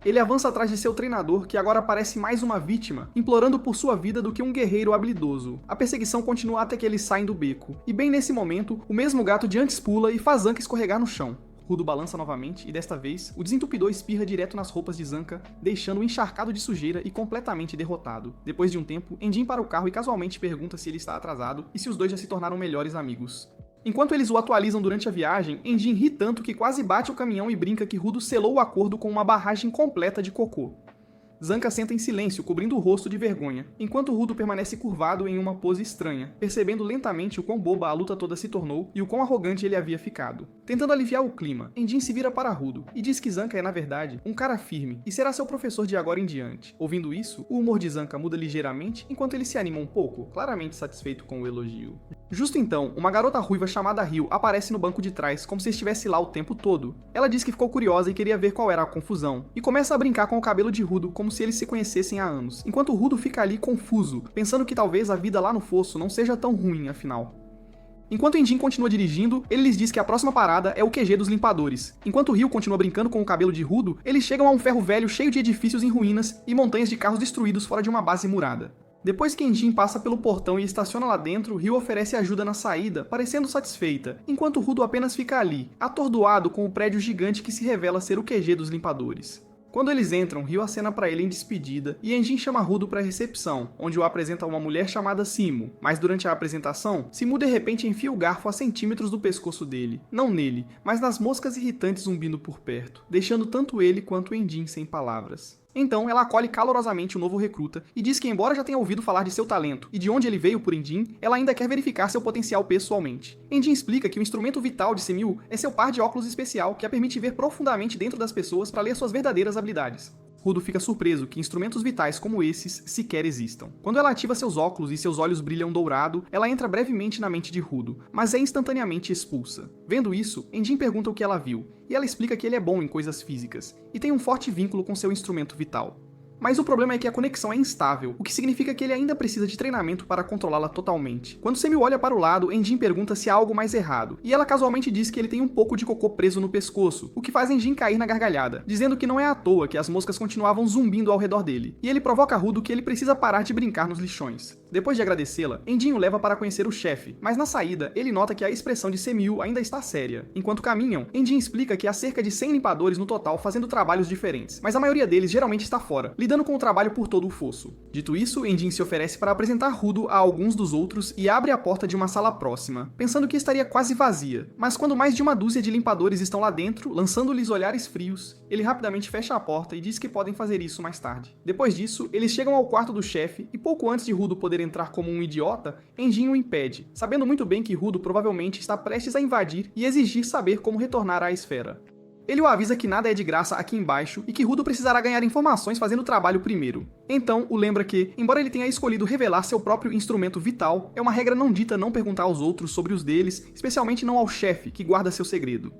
Ele avança atrás de seu treinador, que agora parece mais uma vítima, implorando por sua vida do que um guerreiro habilidoso. A perseguição continua até que eles saem do beco, e bem nesse momento, o mesmo gato de antes pula e faz Zanka escorregar no chão. Rudo balança novamente e desta vez, o desentupidor espirra direto nas roupas de Zanka, deixando-o encharcado de sujeira e completamente derrotado. Depois de um tempo, Enjin para o carro e casualmente pergunta se ele está atrasado e se os dois já se tornaram melhores amigos. Enquanto eles o atualizam durante a viagem, Enjin ri tanto que quase bate o caminhão e brinca que Rudo selou o acordo com uma barragem completa de cocô. Zanka senta em silêncio, cobrindo o rosto de vergonha, enquanto Rudo permanece curvado em uma pose estranha, percebendo lentamente o quão boba a luta toda se tornou e o quão arrogante ele havia ficado. Tentando aliviar o clima, Enjin se vira para Rudo e diz que Zanka é, na verdade, um cara firme e será seu professor de agora em diante. Ouvindo isso, o humor de Zanka muda ligeiramente enquanto ele se anima um pouco, claramente satisfeito com o elogio. Justo então, uma garota ruiva chamada Ryo aparece no banco de trás como se estivesse lá o tempo todo. Ela diz que ficou curiosa e queria ver qual era a confusão, e começa a brincar com o cabelo de Rudo como se eles se conhecessem há anos, enquanto Rudo fica ali confuso, pensando que talvez a vida lá no fosso não seja tão ruim afinal. Enquanto Enjin continua dirigindo, ele lhes diz que a próxima parada é o QG dos limpadores. Enquanto Ryo continua brincando com o cabelo de Rudo, eles chegam a um ferro velho cheio de edifícios em ruínas e montanhas de carros destruídos fora de uma base murada. Depois que Enjin passa pelo portão e estaciona lá dentro, Ryo oferece ajuda na saída, parecendo satisfeita, enquanto Rudo apenas fica ali, atordoado com o prédio gigante que se revela ser o QG dos limpadores. Quando eles entram, Ryo acena para ele em despedida e Enjin chama Rudo para a recepção, onde o apresenta a uma mulher chamada Simo, mas durante a apresentação, Simo de repente enfia o garfo a centímetros do pescoço dele, não nele, mas nas moscas irritantes zumbindo por perto, deixando tanto ele quanto Enjin sem palavras. Então, ela acolhe calorosamente o novo recruta e diz que, embora já tenha ouvido falar de seu talento e de onde ele veio por Enjin, ela ainda quer verificar seu potencial pessoalmente. Enjin explica que o instrumento vital de Semil é seu par de óculos especial que a permite ver profundamente dentro das pessoas para ler suas verdadeiras habilidades. Rudo fica surpreso que instrumentos vitais como esses sequer existam. Quando ela ativa seus óculos e seus olhos brilham dourado, ela entra brevemente na mente de Rudo, mas é instantaneamente expulsa. Vendo isso, Enjin pergunta o que ela viu, e ela explica que ele é bom em coisas físicas, e tem um forte vínculo com seu instrumento vital. Mas o problema é que a conexão é instável, o que significa que ele ainda precisa de treinamento para controlá-la totalmente. Quando Semil olha para o lado, Enjin pergunta se há algo mais errado, e ela casualmente diz que ele tem um pouco de cocô preso no pescoço, o que faz Enjin cair na gargalhada, dizendo que não é à toa que as moscas continuavam zumbindo ao redor dele, e ele provoca Rudo que ele precisa parar de brincar nos lixões. Depois de agradecê-la, Enjin o leva para conhecer o chefe, mas na saída, ele nota que a expressão de Semil ainda está séria. Enquanto caminham, Enjin explica que há cerca de 100 limpadores no total fazendo trabalhos diferentes, mas a maioria deles geralmente está fora, lidando com o trabalho por todo o fosso. Dito isso, Enjin se oferece para apresentar Rudo a alguns dos outros e abre a porta de uma sala próxima, pensando que estaria quase vazia, mas quando mais de uma dúzia de limpadores estão lá dentro, lançando-lhes olhares frios, ele rapidamente fecha a porta e diz que podem fazer isso mais tarde. Depois disso, eles chegam ao quarto do chefe e pouco antes de Rudo poder entrar como um idiota, Enjin o impede, sabendo muito bem que Rudo provavelmente está prestes a invadir e exigir saber como retornar à esfera. Ele o avisa que nada é de graça aqui embaixo e que Rudo precisará ganhar informações fazendo o trabalho primeiro. Então, o lembra que, embora ele tenha escolhido revelar seu próprio instrumento vital, é uma regra não dita não perguntar aos outros sobre os deles, especialmente não ao chefe, que guarda seu segredo.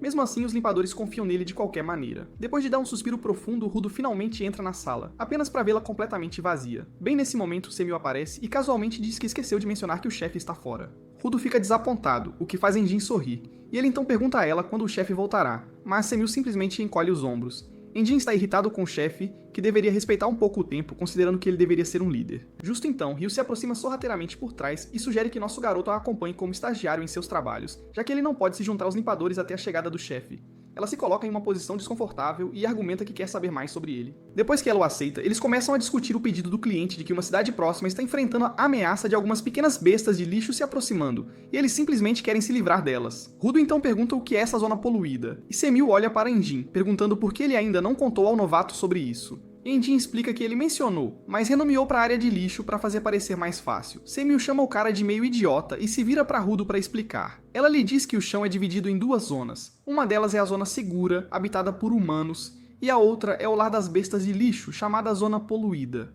Mesmo assim, os limpadores confiam nele de qualquer maneira. Depois de dar um suspiro profundo, Rudo finalmente entra na sala, apenas para vê-la completamente vazia. Bem nesse momento, Semil aparece e casualmente diz que esqueceu de mencionar que o chefe está fora. Rudo fica desapontado, o que faz Enjin sorrir, e ele então pergunta a ela quando o chefe voltará, mas Semil simplesmente encolhe os ombros. Enjin está irritado com o chefe, que deveria respeitar um pouco o tempo, considerando que ele deveria ser um líder. Justo então, Ryu se aproxima sorrateiramente por trás e sugere que nosso garoto a acompanhe como estagiário em seus trabalhos, já que ele não pode se juntar aos limpadores até a chegada do chefe. Ela se coloca em uma posição desconfortável e argumenta que quer saber mais sobre ele. Depois que ela o aceita, eles começam a discutir o pedido do cliente de que uma cidade próxima está enfrentando a ameaça de algumas pequenas bestas de lixo se aproximando, e eles simplesmente querem se livrar delas. Rudo então pergunta o que é essa zona poluída, e Semil olha para Enjin, perguntando por que ele ainda não contou ao novato sobre isso. Enjin explica que ele mencionou, mas renomeou para a área de lixo para fazer parecer mais fácil. Semil chama o cara de meio idiota e se vira para Rudo para explicar. Ela lhe diz que o chão é dividido em duas zonas. Uma delas é a zona segura, habitada por humanos, e a outra é o lar das bestas de lixo, chamada zona poluída.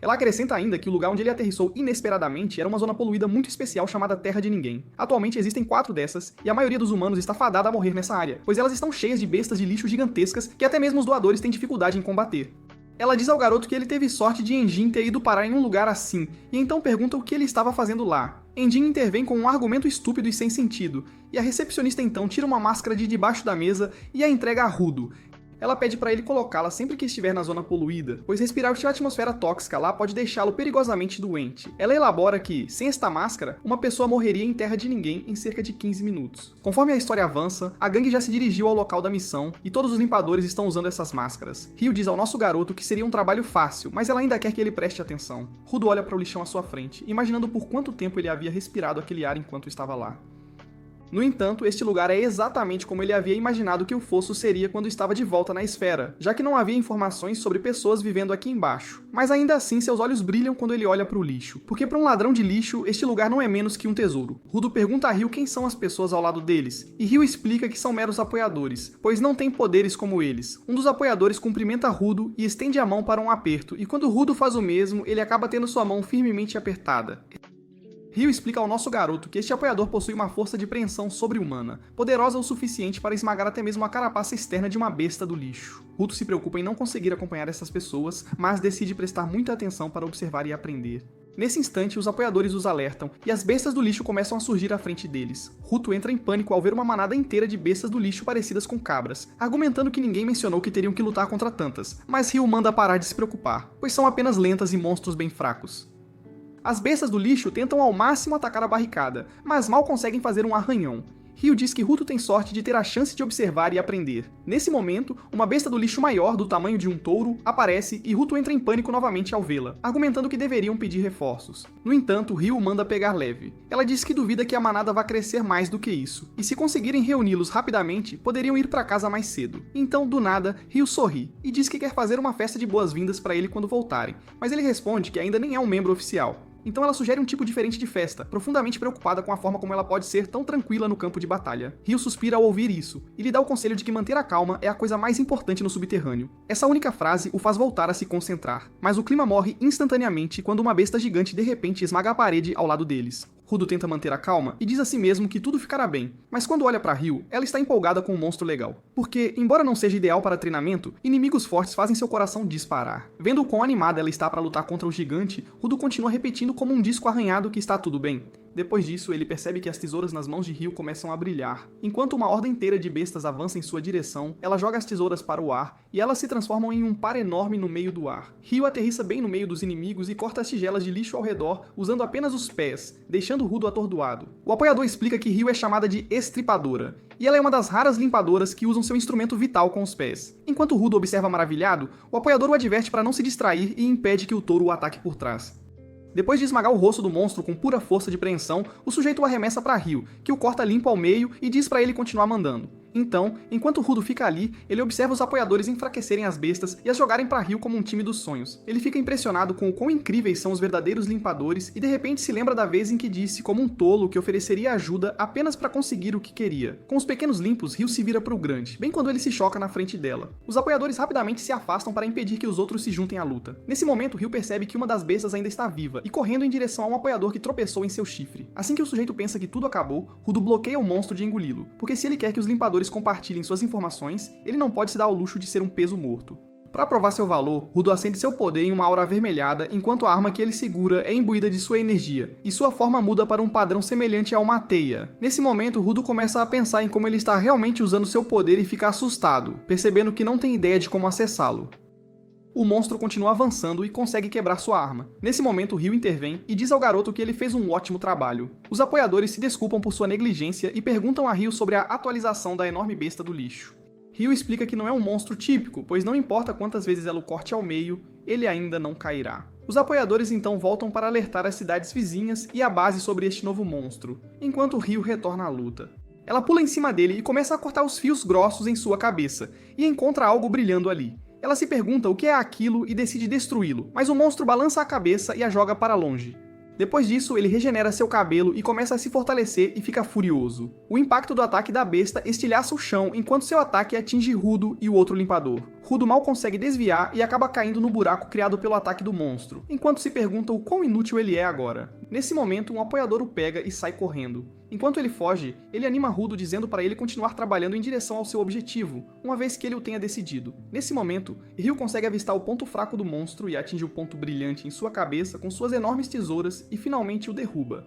Ela acrescenta ainda que o lugar onde ele aterrissou inesperadamente era uma zona poluída muito especial chamada Terra de Ninguém. Atualmente existem 4 dessas, e a maioria dos humanos está fadada a morrer nessa área, pois elas estão cheias de bestas de lixo gigantescas que até mesmo os doadores têm dificuldade em combater. Ela diz ao garoto que ele teve sorte de Enjin ter ido parar em um lugar assim, e então pergunta o que ele estava fazendo lá. Enjin intervém com um argumento estúpido e sem sentido, e a recepcionista então tira uma máscara de debaixo da mesa e a entrega a Rudo. Ela pede para ele colocá-la sempre que estiver na zona poluída, pois respirar a atmosfera tóxica lá pode deixá-lo perigosamente doente. Ela elabora que, sem esta máscara, uma pessoa morreria em Terra de Ninguém em cerca de 15 minutos. Conforme a história avança, a gangue já se dirigiu ao local da missão e todos os limpadores estão usando essas máscaras. Ryu diz ao nosso garoto que seria um trabalho fácil, mas ela ainda quer que ele preste atenção. Rudo olha para o lixão à sua frente, imaginando por quanto tempo ele havia respirado aquele ar enquanto estava lá. No entanto, este lugar é exatamente como ele havia imaginado que o fosso seria quando estava de volta na esfera, já que não havia informações sobre pessoas vivendo aqui embaixo. Mas ainda assim, seus olhos brilham quando ele olha para o lixo, porque para um ladrão de lixo, este lugar não é menos que um tesouro. Rudo pergunta a Ryu quem são as pessoas ao lado deles, e Ryu explica que são meros apoiadores, pois não têm poderes como eles. Um dos apoiadores cumprimenta Rudo e estende a mão para um aperto, e quando Rudo faz o mesmo, ele acaba tendo sua mão firmemente apertada. Ryu explica ao nosso garoto que este apoiador possui uma força de preensão sobre-humana, poderosa o suficiente para esmagar até mesmo a carapaça externa de uma besta do lixo. Ruto se preocupa em não conseguir acompanhar essas pessoas, mas decide prestar muita atenção para observar e aprender. Nesse instante, os apoiadores os alertam, e as bestas do lixo começam a surgir à frente deles. Ruto entra em pânico ao ver uma manada inteira de bestas do lixo parecidas com cabras, argumentando que ninguém mencionou que teriam que lutar contra tantas, mas Ryu manda parar de se preocupar, pois são apenas lentas e monstros bem fracos. As bestas do lixo tentam ao máximo atacar a barricada, mas mal conseguem fazer um arranhão. Ryu diz que Ruto tem sorte de ter a chance de observar e aprender. Nesse momento, uma besta do lixo maior, do tamanho de um touro, aparece e Ruto entra em pânico novamente ao vê-la, argumentando que deveriam pedir reforços. No entanto, Ryu manda pegar leve. Ela diz que duvida que a manada vá crescer mais do que isso, e se conseguirem reuni-los rapidamente, poderiam ir para casa mais cedo. Então, do nada, Ryu sorri, e diz que quer fazer uma festa de boas-vindas para ele quando voltarem, mas ele responde que ainda nem é um membro oficial. Então ela sugere um tipo diferente de festa, profundamente preocupada com a forma como ela pode ser tão tranquila no campo de batalha. Ryu suspira ao ouvir isso, e lhe dá o conselho de que manter a calma é a coisa mais importante no subterrâneo. Essa única frase o faz voltar a se concentrar, mas o clima morre instantaneamente quando uma besta gigante de repente esmaga a parede ao lado deles. Rudo tenta manter a calma e diz a si mesmo que tudo ficará bem, mas quando olha para Ryu, ela está empolgada com um monstro legal. Porque, embora não seja ideal para treinamento, inimigos fortes fazem seu coração disparar. Vendo o quão animada ela está para lutar contra o gigante, Rudo continua repetindo como um disco arranhado que está tudo bem. Depois disso, ele percebe que as tesouras nas mãos de Ryu começam a brilhar. Enquanto uma horda inteira de bestas avança em sua direção, ela joga as tesouras para o ar e elas se transformam em um par enorme no meio do ar. Ryu aterrissa bem no meio dos inimigos e corta as tigelas de lixo ao redor usando apenas os pés, deixando Rudo atordoado. O apoiador explica que Ryu é chamada de estripadora, e ela é uma das raras limpadoras que usam seu instrumento vital com os pés. Enquanto Rudo observa maravilhado, o apoiador o adverte para não se distrair e impede que o touro o ataque por trás. Depois de esmagar o rosto do monstro com pura força de preensão, o sujeito o arremessa para Ryu, que o corta limpo ao meio e diz para ele continuar mandando. Então, enquanto Rudo fica ali, ele observa os apoiadores enfraquecerem as bestas e as jogarem para Rio como um time dos sonhos. Ele fica impressionado com o quão incríveis são os verdadeiros limpadores e de repente se lembra da vez em que disse como um tolo que ofereceria ajuda apenas para conseguir o que queria. Com os pequenos limpos, Rio se vira pro grande, bem quando ele se choca na frente dela. Os apoiadores rapidamente se afastam para impedir que os outros se juntem à luta. Nesse momento, Rio percebe que uma das bestas ainda está viva e correndo em direção a um apoiador que tropeçou em seu chifre. Assim que o sujeito pensa que tudo acabou, Rudo bloqueia o monstro de engoli-lo, porque se ele quer que os limpadores compartilhem suas informações, ele não pode se dar ao luxo de ser um peso morto. Para provar seu valor, Rudo acende seu poder em uma aura avermelhada enquanto a arma que ele segura é imbuída de sua energia, e sua forma muda para um padrão semelhante a uma teia. Nesse momento, Rudo começa a pensar em como ele está realmente usando seu poder e fica assustado, percebendo que não tem ideia de como acessá-lo. O monstro continua avançando e consegue quebrar sua arma. Nesse momento, Rio intervém e diz ao garoto que ele fez um ótimo trabalho. Os apoiadores se desculpam por sua negligência e perguntam a Rio sobre a atualização da enorme besta do lixo. Rio explica que não é um monstro típico, pois não importa quantas vezes ela o corte ao meio, ele ainda não cairá. Os apoiadores então voltam para alertar as cidades vizinhas e a base sobre este novo monstro, enquanto Rio retorna à luta. Ela pula em cima dele e começa a cortar os fios grossos em sua cabeça, e encontra algo brilhando ali. Ela se pergunta o que é aquilo e decide destruí-lo, mas o monstro balança a cabeça e a joga para longe. Depois disso, ele regenera seu cabelo e começa a se fortalecer e fica furioso. O impacto do ataque da besta estilhaça o chão enquanto seu ataque atinge Rudo e o outro limpador. Rudo mal consegue desviar e acaba caindo no buraco criado pelo ataque do monstro, enquanto se pergunta o quão inútil ele é agora. Nesse momento, um apoiador o pega e sai correndo. Enquanto ele foge, ele anima Rudo dizendo para ele continuar trabalhando em direção ao seu objetivo, uma vez que ele o tenha decidido. Nesse momento, Rio consegue avistar o ponto fraco do monstro e atinge o ponto brilhante em sua cabeça com suas enormes tesouras e finalmente o derruba.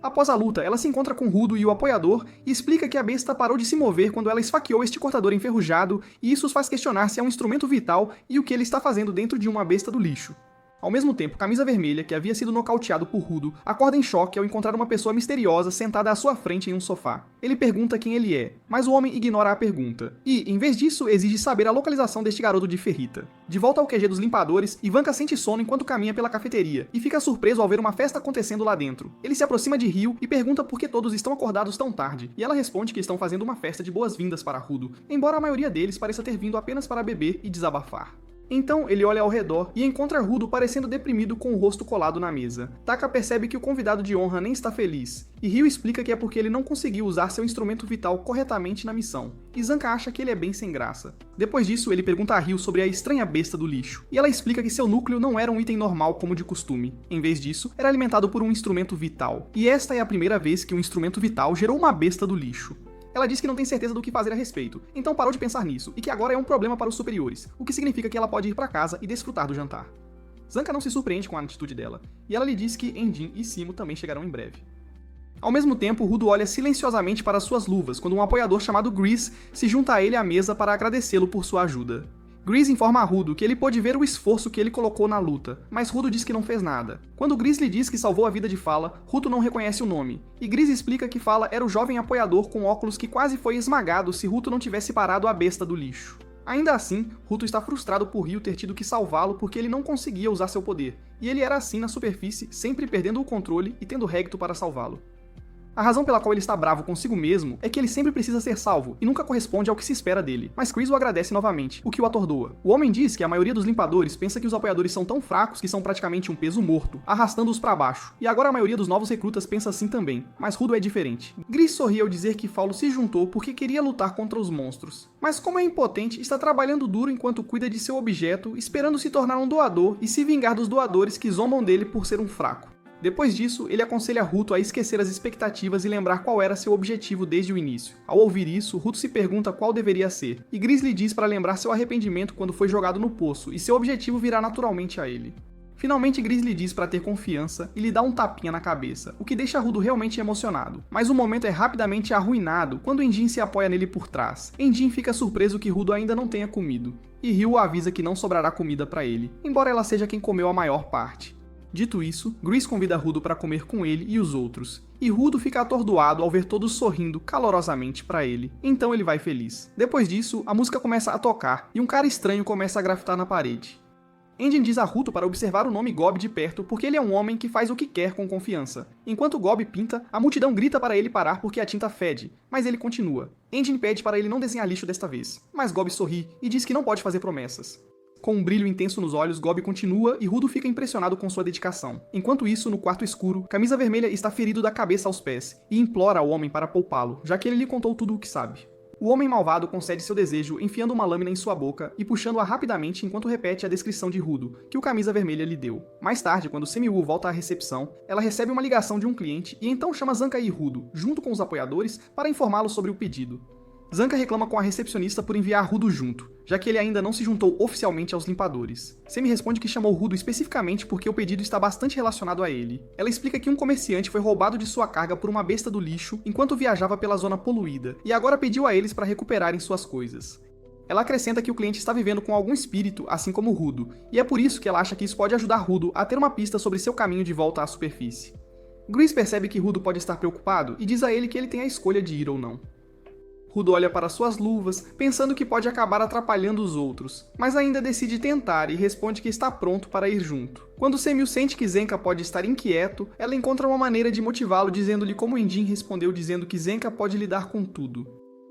Após a luta, ela se encontra com Rudo e o apoiador e explica que a besta parou de se mover quando ela esfaqueou este cortador enferrujado, e isso os faz questionar se é um instrumento vital e o que ele está fazendo dentro de uma besta do lixo. Ao mesmo tempo, Camisa Vermelha, que havia sido nocauteado por Rudo, acorda em choque ao encontrar uma pessoa misteriosa sentada à sua frente em um sofá. Ele pergunta quem ele é, mas o homem ignora a pergunta, e, em vez disso, exige saber a localização deste garoto de ferrita. De volta ao QG dos limpadores, Ivanka sente sono enquanto caminha pela cafeteria, e fica surpreso ao ver uma festa acontecendo lá dentro. Ele se aproxima de Rio e pergunta por que todos estão acordados tão tarde, e ela responde que estão fazendo uma festa de boas-vindas para Rudo, embora a maioria deles pareça ter vindo apenas para beber e desabafar. Então ele olha ao redor e encontra Rudo parecendo deprimido com o rosto colado na mesa. Taka percebe que o convidado de honra nem está feliz, e Rio explica que é porque ele não conseguiu usar seu instrumento vital corretamente na missão. E Zanka acha que ele é bem sem graça. Depois disso, ele pergunta a Rio sobre a estranha besta do lixo, e ela explica que seu núcleo não era um item normal como de costume. Em vez disso, era alimentado por um instrumento vital. E esta é a primeira vez que um instrumento vital gerou uma besta do lixo. Ela diz que não tem certeza do que fazer a respeito, então parou de pensar nisso, e que agora é um problema para os superiores, o que significa que ela pode ir para casa e desfrutar do jantar. Zanka não se surpreende com a atitude dela, e ela lhe diz que Endin e Simo também chegarão em breve. Ao mesmo tempo, Rudo olha silenciosamente para suas luvas, quando um apoiador chamado Grease se junta a ele à mesa para agradecê-lo por sua ajuda. Grease informa a Rudo que ele pôde ver o esforço que ele colocou na luta, mas Rudo diz que não fez nada. Quando Grease lhe diz que salvou a vida de Fala, Rudo não reconhece o nome, e Grease explica que Fala era o jovem apoiador com óculos que quase foi esmagado se Ruto não tivesse parado a besta do lixo. Ainda assim, Ruto está frustrado por Rio ter tido que salvá-lo porque ele não conseguia usar seu poder, e ele era assim na superfície, sempre perdendo o controle e tendo Regto para salvá-lo. A razão pela qual ele está bravo consigo mesmo é que ele sempre precisa ser salvo e nunca corresponde ao que se espera dele, mas Chris o agradece novamente, o que o atordoa. O homem diz que a maioria dos limpadores pensa que os apoiadores são tão fracos que são praticamente um peso morto, arrastando-os para baixo, e agora a maioria dos novos recrutas pensa assim também, mas Rudo é diferente. Gris sorri ao dizer que Faulo se juntou porque queria lutar contra os monstros, mas como é impotente, está trabalhando duro enquanto cuida de seu objeto, esperando se tornar um doador e se vingar dos doadores que zombam dele por ser um fraco. Depois disso, ele aconselha Ruto a esquecer as expectativas e lembrar qual era seu objetivo desde o início. Ao ouvir isso, Ruto se pergunta qual deveria ser, e Gris lhe diz para lembrar seu arrependimento quando foi jogado no poço, e seu objetivo virá naturalmente a ele. Finalmente, Gris lhe diz para ter confiança e lhe dá um tapinha na cabeça, o que deixa Rudo realmente emocionado. Mas o momento é rapidamente arruinado quando Endin se apoia nele por trás. Endin fica surpreso que Rudo ainda não tenha comido, e Ryu avisa que não sobrará comida para ele, embora ela seja quem comeu a maior parte. Dito isso, Grease convida Rudo para comer com ele e os outros, e Rudo fica atordoado ao ver todos sorrindo calorosamente para ele, então ele vai feliz. Depois disso, a música começa a tocar e um cara estranho começa a grafitar na parede. Engin diz a Ruto para observar o nome Gob de perto porque ele é um homem que faz o que quer com confiança. Enquanto Gob pinta, a multidão grita para ele parar porque a tinta fede, mas ele continua. Engin pede para ele não desenhar lixo desta vez, mas Gob sorri e diz que não pode fazer promessas. Com um brilho intenso nos olhos, Gob continua e Rudo fica impressionado com sua dedicação. Enquanto isso, no quarto escuro, Camisa Vermelha está ferido da cabeça aos pés e implora ao homem para poupá-lo, já que ele lhe contou tudo o que sabe. O homem malvado concede seu desejo enfiando uma lâmina em sua boca e puxando-a rapidamente enquanto repete a descrição de Rudo, que o Camisa Vermelha lhe deu. Mais tarde, quando Semiu volta à recepção, ela recebe uma ligação de um cliente e então chama Zanka e Rudo, junto com os apoiadores, para informá-los sobre o pedido. Zanka reclama com a recepcionista por enviar Rudo junto, já que ele ainda não se juntou oficialmente aos limpadores. Semi responde que chamou Rudo especificamente porque o pedido está bastante relacionado a ele. Ela explica que um comerciante foi roubado de sua carga por uma besta do lixo enquanto viajava pela zona poluída, e agora pediu a eles para recuperarem suas coisas. Ela acrescenta que o cliente está vivendo com algum espírito, assim como Rudo, e é por isso que ela acha que isso pode ajudar Rudo a ter uma pista sobre seu caminho de volta à superfície. Grease percebe que Rudo pode estar preocupado e diz a ele que ele tem a escolha de ir ou não. Rudo olha para suas luvas, pensando que pode acabar atrapalhando os outros, mas ainda decide tentar e responde que está pronto para ir junto. Quando Semiu sente que Zenka pode estar inquieto, ela encontra uma maneira de motivá-lo dizendo-lhe como Endin respondeu dizendo que Zenka pode lidar com tudo.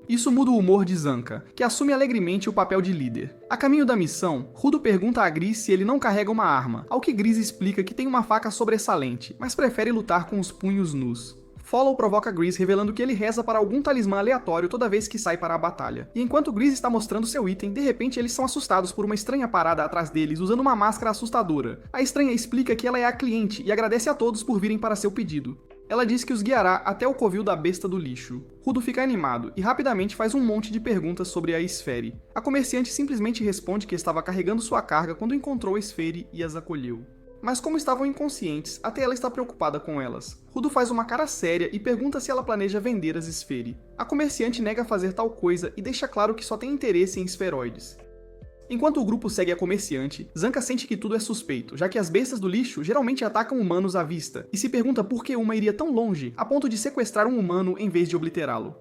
Isso muda o humor de Zanka, que assume alegremente o papel de líder. A caminho da missão, Rudo pergunta a Grease se ele não carrega uma arma, ao que Grease explica que tem uma faca sobressalente, mas prefere lutar com os punhos nus. Follow provoca Grease revelando que ele reza para algum talismã aleatório toda vez que sai para a batalha. E enquanto Grease está mostrando seu item, de repente eles são assustados por uma estranha parada atrás deles usando uma máscara assustadora. A estranha explica que ela é a cliente e agradece a todos por virem para seu pedido. Ela diz que os guiará até o covil da besta do lixo. Rudo fica animado e rapidamente faz um monte de perguntas sobre a Esfere. A comerciante simplesmente responde que estava carregando sua carga quando encontrou a Esfere e as acolheu. Mas como estavam inconscientes, até ela está preocupada com elas. Rudo faz uma cara séria e pergunta se ela planeja vender as Esfere. A comerciante nega fazer tal coisa e deixa claro que só tem interesse em esferoides. Enquanto o grupo segue a comerciante, Zanka sente que tudo é suspeito, já que as bestas do lixo geralmente atacam humanos à vista, e se pergunta por que uma iria tão longe a ponto de sequestrar um humano em vez de obliterá-lo.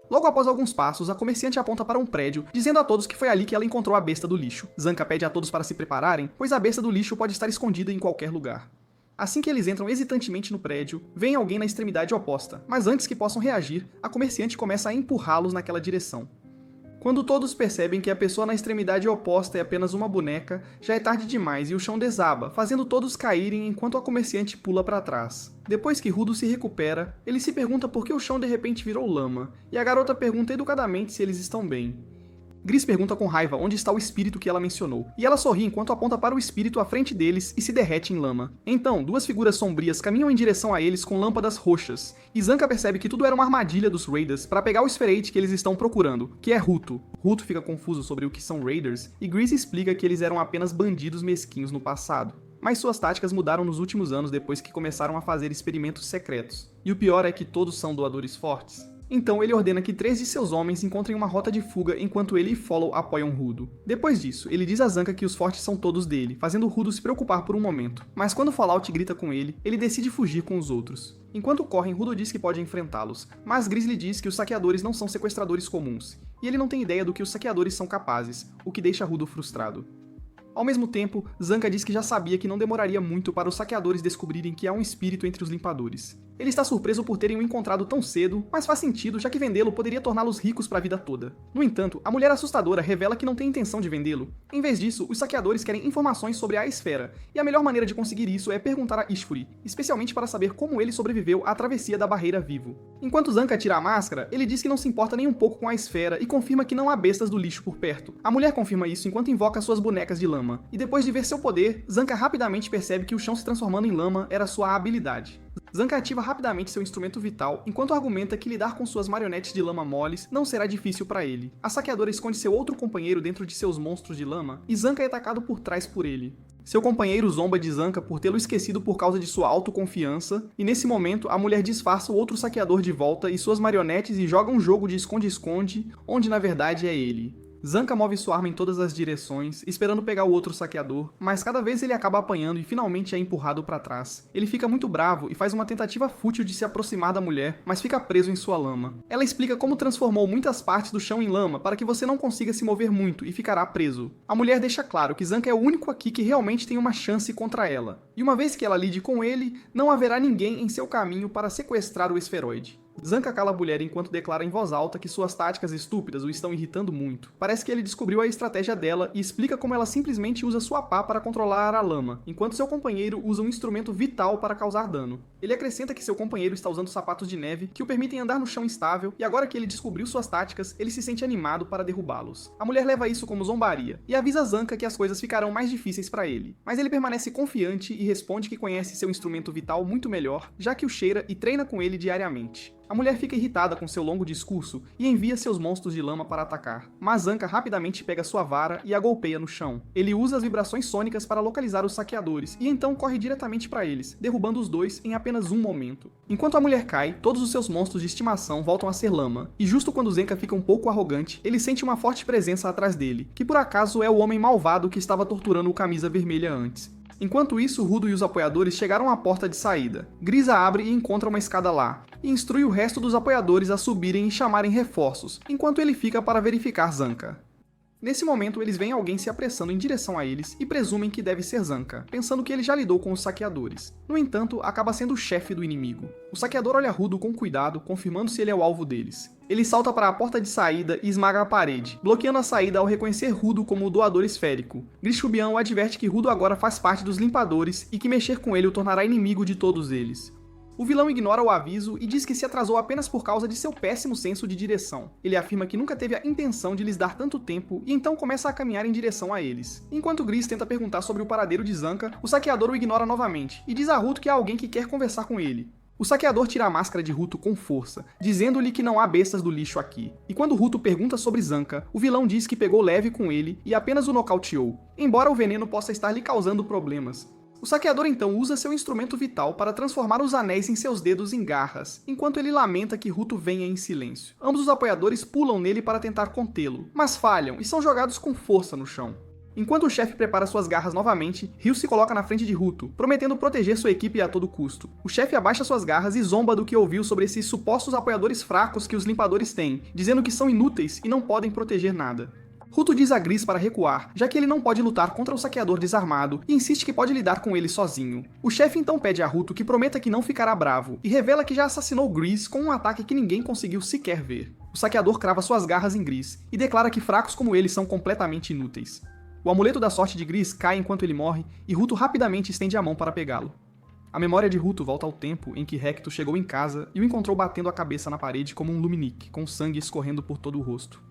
Logo após alguns passos, a comerciante aponta para um prédio, dizendo a todos que foi ali que ela encontrou a besta do lixo. Zanka pede a todos para se prepararem, pois a besta do lixo pode estar escondida em qualquer lugar. Assim que eles entram hesitantemente no prédio, vem alguém na extremidade oposta, mas antes que possam reagir, a comerciante começa a empurrá-los naquela direção. Quando todos percebem que a pessoa na extremidade oposta é apenas uma boneca, já é tarde demais e o chão desaba, fazendo todos caírem enquanto a comerciante pula para trás. Depois que Rudo se recupera, ele se pergunta por que o chão de repente virou lama, e a garota pergunta educadamente se eles estão bem. Grease pergunta com raiva onde está o espírito que ela mencionou, e ela sorri enquanto aponta para o espírito à frente deles e se derrete em lama. Então, duas figuras sombrias caminham em direção a eles com lâmpadas roxas, e Zanka percebe que tudo era uma armadilha dos Raiders para pegar o esfereite que eles estão procurando, que é Ruto. Ruto fica confuso sobre o que são Raiders, e Grease explica que eles eram apenas bandidos mesquinhos no passado. Mas suas táticas mudaram nos últimos anos depois que começaram a fazer experimentos secretos. E o pior é que todos são doadores fortes. Então ele ordena que 3 de seus homens encontrem uma rota de fuga enquanto ele e Follow apoiam Rudo. Depois disso, ele diz a Zanka que os fortes são todos dele, fazendo Rudo se preocupar por um momento. Mas quando Fallout grita com ele, ele decide fugir com os outros. Enquanto correm, Rudo diz que pode enfrentá-los, mas Grizzly diz que os saqueadores não são sequestradores comuns, e ele não tem ideia do que os saqueadores são capazes, o que deixa Rudo frustrado. Ao mesmo tempo, Zanka diz que já sabia que não demoraria muito para os saqueadores descobrirem que há um espírito entre os limpadores. Ele está surpreso por terem o encontrado tão cedo, mas faz sentido, já que vendê-lo poderia torná-los ricos para a vida toda. No entanto, a mulher assustadora revela que não tem intenção de vendê-lo. Em vez disso, os saqueadores querem informações sobre a esfera, e a melhor maneira de conseguir isso é perguntar a Ishfuri, especialmente para saber como ele sobreviveu à travessia da barreira vivo. Enquanto Zanka tira a máscara, ele diz que não se importa nem um pouco com a esfera e confirma que não há bestas do lixo por perto. A mulher confirma isso enquanto invoca suas bonecas de lama, e depois de ver seu poder, Zanka rapidamente percebe que o chão se transformando em lama era sua habilidade. Zanka ativa rapidamente seu instrumento vital, enquanto argumenta que lidar com suas marionetes de lama moles não será difícil para ele. A saqueadora esconde seu outro companheiro dentro de seus monstros de lama, e Zanka é atacado por trás por ele. Seu companheiro zomba de Zanka por tê-lo esquecido por causa de sua autoconfiança, e nesse momento a mulher disfarça o outro saqueador de volta e suas marionetes e joga um jogo de esconde-esconde, onde na verdade é ele. Zanka move sua arma em todas as direções, esperando pegar o outro saqueador, mas cada vez ele acaba apanhando e finalmente é empurrado para trás. Ele fica muito bravo e faz uma tentativa fútil de se aproximar da mulher, mas fica preso em sua lama. Ela explica como transformou muitas partes do chão em lama para que você não consiga se mover muito e ficará preso. A mulher deixa claro que Zanka é o único aqui que realmente tem uma chance contra ela, e uma vez que ela lide com ele, não haverá ninguém em seu caminho para sequestrar o esferoide. Zanka cala a mulher enquanto declara em voz alta que suas táticas estúpidas o estão irritando muito. Parece que ele descobriu a estratégia dela e explica como ela simplesmente usa sua pá para controlar a lama, enquanto seu companheiro usa um instrumento vital para causar dano. Ele acrescenta que seu companheiro está usando sapatos de neve que o permitem andar no chão estável, e agora que ele descobriu suas táticas, ele se sente animado para derrubá-los. A mulher leva isso como zombaria, e avisa Zanka que as coisas ficarão mais difíceis para ele. Mas ele permanece confiante e responde que conhece seu instrumento vital muito melhor, já que o cheira e treina com ele diariamente. A mulher fica irritada com seu longo discurso e envia seus monstros de lama para atacar, mas Zanka rapidamente pega sua vara e a golpeia no chão. Ele usa as vibrações sônicas para localizar os saqueadores e então corre diretamente para eles, derrubando os dois em apenas um momento. Enquanto a mulher cai, todos os seus monstros de estimação voltam a ser lama, e justo quando Zanka fica um pouco arrogante, ele sente uma forte presença atrás dele, que por acaso é o homem malvado que estava torturando o Camisa Vermelha antes. Enquanto isso, Rudo e os apoiadores chegaram à porta de saída. Grisa abre e encontra uma escada lá, e instrui o resto dos apoiadores a subirem e chamarem reforços, enquanto ele fica para verificar Zanka. Nesse momento, eles veem alguém se apressando em direção a eles e presumem que deve ser Zanka, pensando que ele já lidou com os saqueadores. No entanto, acaba sendo o chefe do inimigo. O saqueador olha Rudo com cuidado, confirmando se ele é o alvo deles. Ele salta para a porta de saída e esmaga a parede, bloqueando a saída ao reconhecer Rudo como o doador esférico. Grishubian o adverte que Rudo agora faz parte dos limpadores e que mexer com ele o tornará inimigo de todos eles. O vilão ignora o aviso e diz que se atrasou apenas por causa de seu péssimo senso de direção. Ele afirma que nunca teve a intenção de lhes dar tanto tempo e então começa a caminhar em direção a eles. Enquanto Gris tenta perguntar sobre o paradeiro de Zanka, o saqueador o ignora novamente e diz a Ruto que há alguém que quer conversar com ele. O saqueador tira a máscara de Ruto com força, dizendo-lhe que não há bestas do lixo aqui. E quando Ruto pergunta sobre Zanka, o vilão diz que pegou leve com ele e apenas o nocauteou, embora o veneno possa estar lhe causando problemas. O saqueador então usa seu instrumento vital para transformar os anéis em seus dedos em garras, enquanto ele lamenta que Ruto venha em silêncio. Ambos os apoiadores pulam nele para tentar contê-lo, mas falham e são jogados com força no chão. Enquanto o chefe prepara suas garras novamente, Ryu se coloca na frente de Ruto, prometendo proteger sua equipe a todo custo. O chefe abaixa suas garras e zomba do que ouviu sobre esses supostos apoiadores fracos que os limpadores têm, dizendo que são inúteis e não podem proteger nada. Ruto diz a Gris para recuar, já que ele não pode lutar contra o saqueador desarmado e insiste que pode lidar com ele sozinho. O chefe então pede a Ruto que prometa que não ficará bravo e revela que já assassinou Gris com um ataque que ninguém conseguiu sequer ver. O saqueador crava suas garras em Gris e declara que fracos como ele são completamente inúteis. O amuleto da sorte de Gris cai enquanto ele morre e Ruto rapidamente estende a mão para pegá-lo. A memória de Ruto volta ao tempo em que Recto chegou em casa e o encontrou batendo a cabeça na parede como um Luminique, com sangue escorrendo por todo o rosto.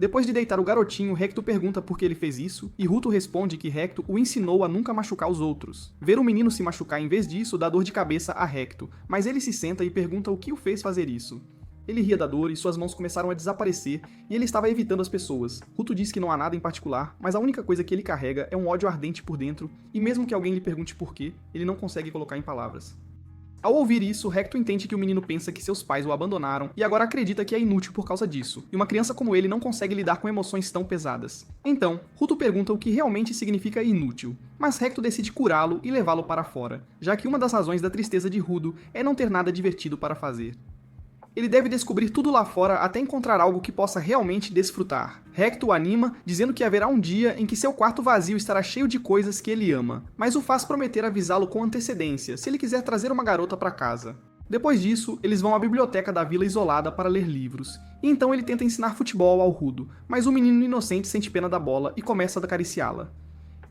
Depois de deitar o garotinho, Recto pergunta por que ele fez isso, e Ruto responde que Recto o ensinou a nunca machucar os outros. Ver o menino se machucar em vez disso dá dor de cabeça a Recto, mas ele se senta e pergunta o que o fez fazer isso. Ele ria da dor e suas mãos começaram a desaparecer, e ele estava evitando as pessoas. Ruto diz que não há nada em particular, mas a única coisa que ele carrega é um ódio ardente por dentro, e mesmo que alguém lhe pergunte por quê, ele não consegue colocar em palavras. Ao ouvir isso, Recto entende que o menino pensa que seus pais o abandonaram e agora acredita que é inútil por causa disso, e uma criança como ele não consegue lidar com emoções tão pesadas. Então, Ruto pergunta o que realmente significa inútil, mas Recto decide curá-lo e levá-lo para fora, já que uma das razões da tristeza de Rudo é não ter nada divertido para fazer. Ele deve descobrir tudo lá fora até encontrar algo que possa realmente desfrutar. Recto o anima, dizendo que haverá um dia em que seu quarto vazio estará cheio de coisas que ele ama, mas o faz prometer avisá-lo com antecedência se ele quiser trazer uma garota para casa. Depois disso, eles vão à biblioteca da vila isolada para ler livros, e então ele tenta ensinar futebol ao Rudo, mas o menino inocente sente pena da bola e começa a acariciá-la.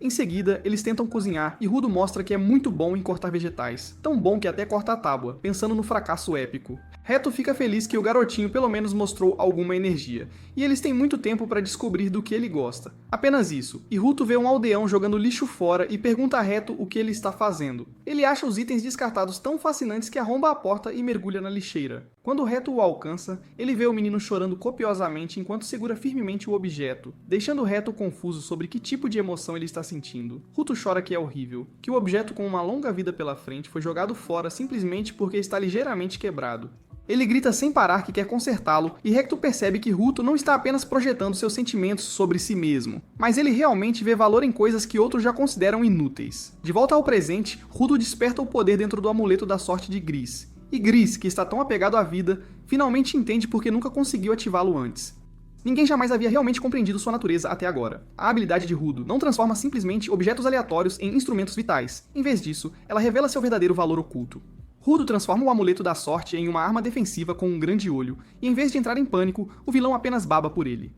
Em seguida, eles tentam cozinhar e Rudo mostra que é muito bom em cortar vegetais, tão bom que até corta a tábua, pensando no fracasso épico. Reto fica feliz que o garotinho pelo menos mostrou alguma energia, e eles têm muito tempo para descobrir do que ele gosta. Apenas isso, e Ruto vê um aldeão jogando lixo fora e pergunta a Reto o que ele está fazendo. Ele acha os itens descartados tão fascinantes que arromba a porta e mergulha na lixeira. Quando Reto o alcança, ele vê o menino chorando copiosamente enquanto segura firmemente o objeto, deixando Reto confuso sobre que tipo de emoção ele está sentindo. Ruto chora que é horrível, que o objeto com uma longa vida pela frente foi jogado fora simplesmente porque está ligeiramente quebrado. Ele grita sem parar que quer consertá-lo, e Hector percebe que Ruto não está apenas projetando seus sentimentos sobre si mesmo, mas ele realmente vê valor em coisas que outros já consideram inúteis. De volta ao presente, Ruto desperta o poder dentro do amuleto da sorte de Gris. E Gris, que está tão apegado à vida, finalmente entende porque nunca conseguiu ativá-lo antes. Ninguém jamais havia realmente compreendido sua natureza até agora. A habilidade de Rudo não transforma simplesmente objetos aleatórios em instrumentos vitais. Em vez disso, ela revela seu verdadeiro valor oculto. Rudo transforma o amuleto da sorte em uma arma defensiva com um grande olho, e em vez de entrar em pânico, o vilão apenas baba por ele.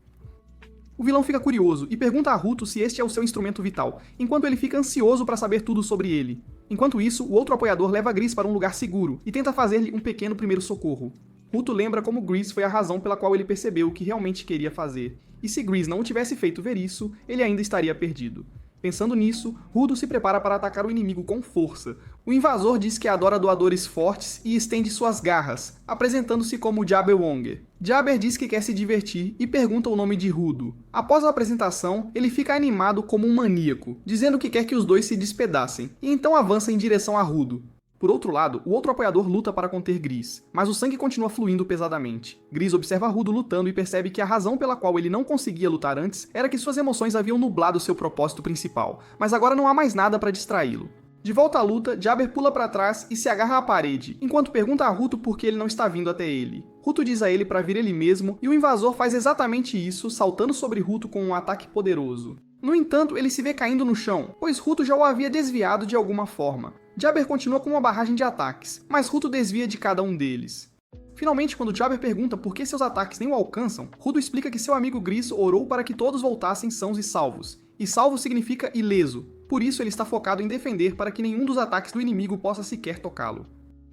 O vilão fica curioso e pergunta a Ruto se este é o seu instrumento vital, enquanto ele fica ansioso para saber tudo sobre ele. Enquanto isso, o outro apoiador leva Gris para um lugar seguro e tenta fazer-lhe um pequeno primeiro socorro. Ruto lembra como Gris foi a razão pela qual ele percebeu o que realmente queria fazer, e se Gris não o tivesse feito ver isso, ele ainda estaria perdido. Pensando nisso, Rudo se prepara para atacar o inimigo com força. O invasor diz que adora doadores fortes e estende suas garras, apresentando-se como Jabberwonger. Jabber diz que quer se divertir e pergunta o nome de Rudo. Após a apresentação, ele fica animado como um maníaco, dizendo que quer que os dois se despedacem, e então avança em direção a Rudo. Por outro lado, o outro apoiador luta para conter Gris, mas o sangue continua fluindo pesadamente. Gris observa Rudo lutando e percebe que a razão pela qual ele não conseguia lutar antes era que suas emoções haviam nublado seu propósito principal, mas agora não há mais nada para distraí-lo. De volta à luta, Jabber pula para trás e se agarra à parede, enquanto pergunta a Ruto por que ele não está vindo até ele. Ruto diz a ele para vir ele mesmo, e o invasor faz exatamente isso, saltando sobre Ruto com um ataque poderoso. No entanto, ele se vê caindo no chão, pois Ruto já o havia desviado de alguma forma. Jabber continua com uma barragem de ataques, mas Ruto desvia de cada um deles. Finalmente, quando Jabber pergunta por que seus ataques nem o alcançam, Ruto explica que seu amigo Gris orou para que todos voltassem sãos e salvos. E salvo significa ileso, por isso ele está focado em defender para que nenhum dos ataques do inimigo possa sequer tocá-lo.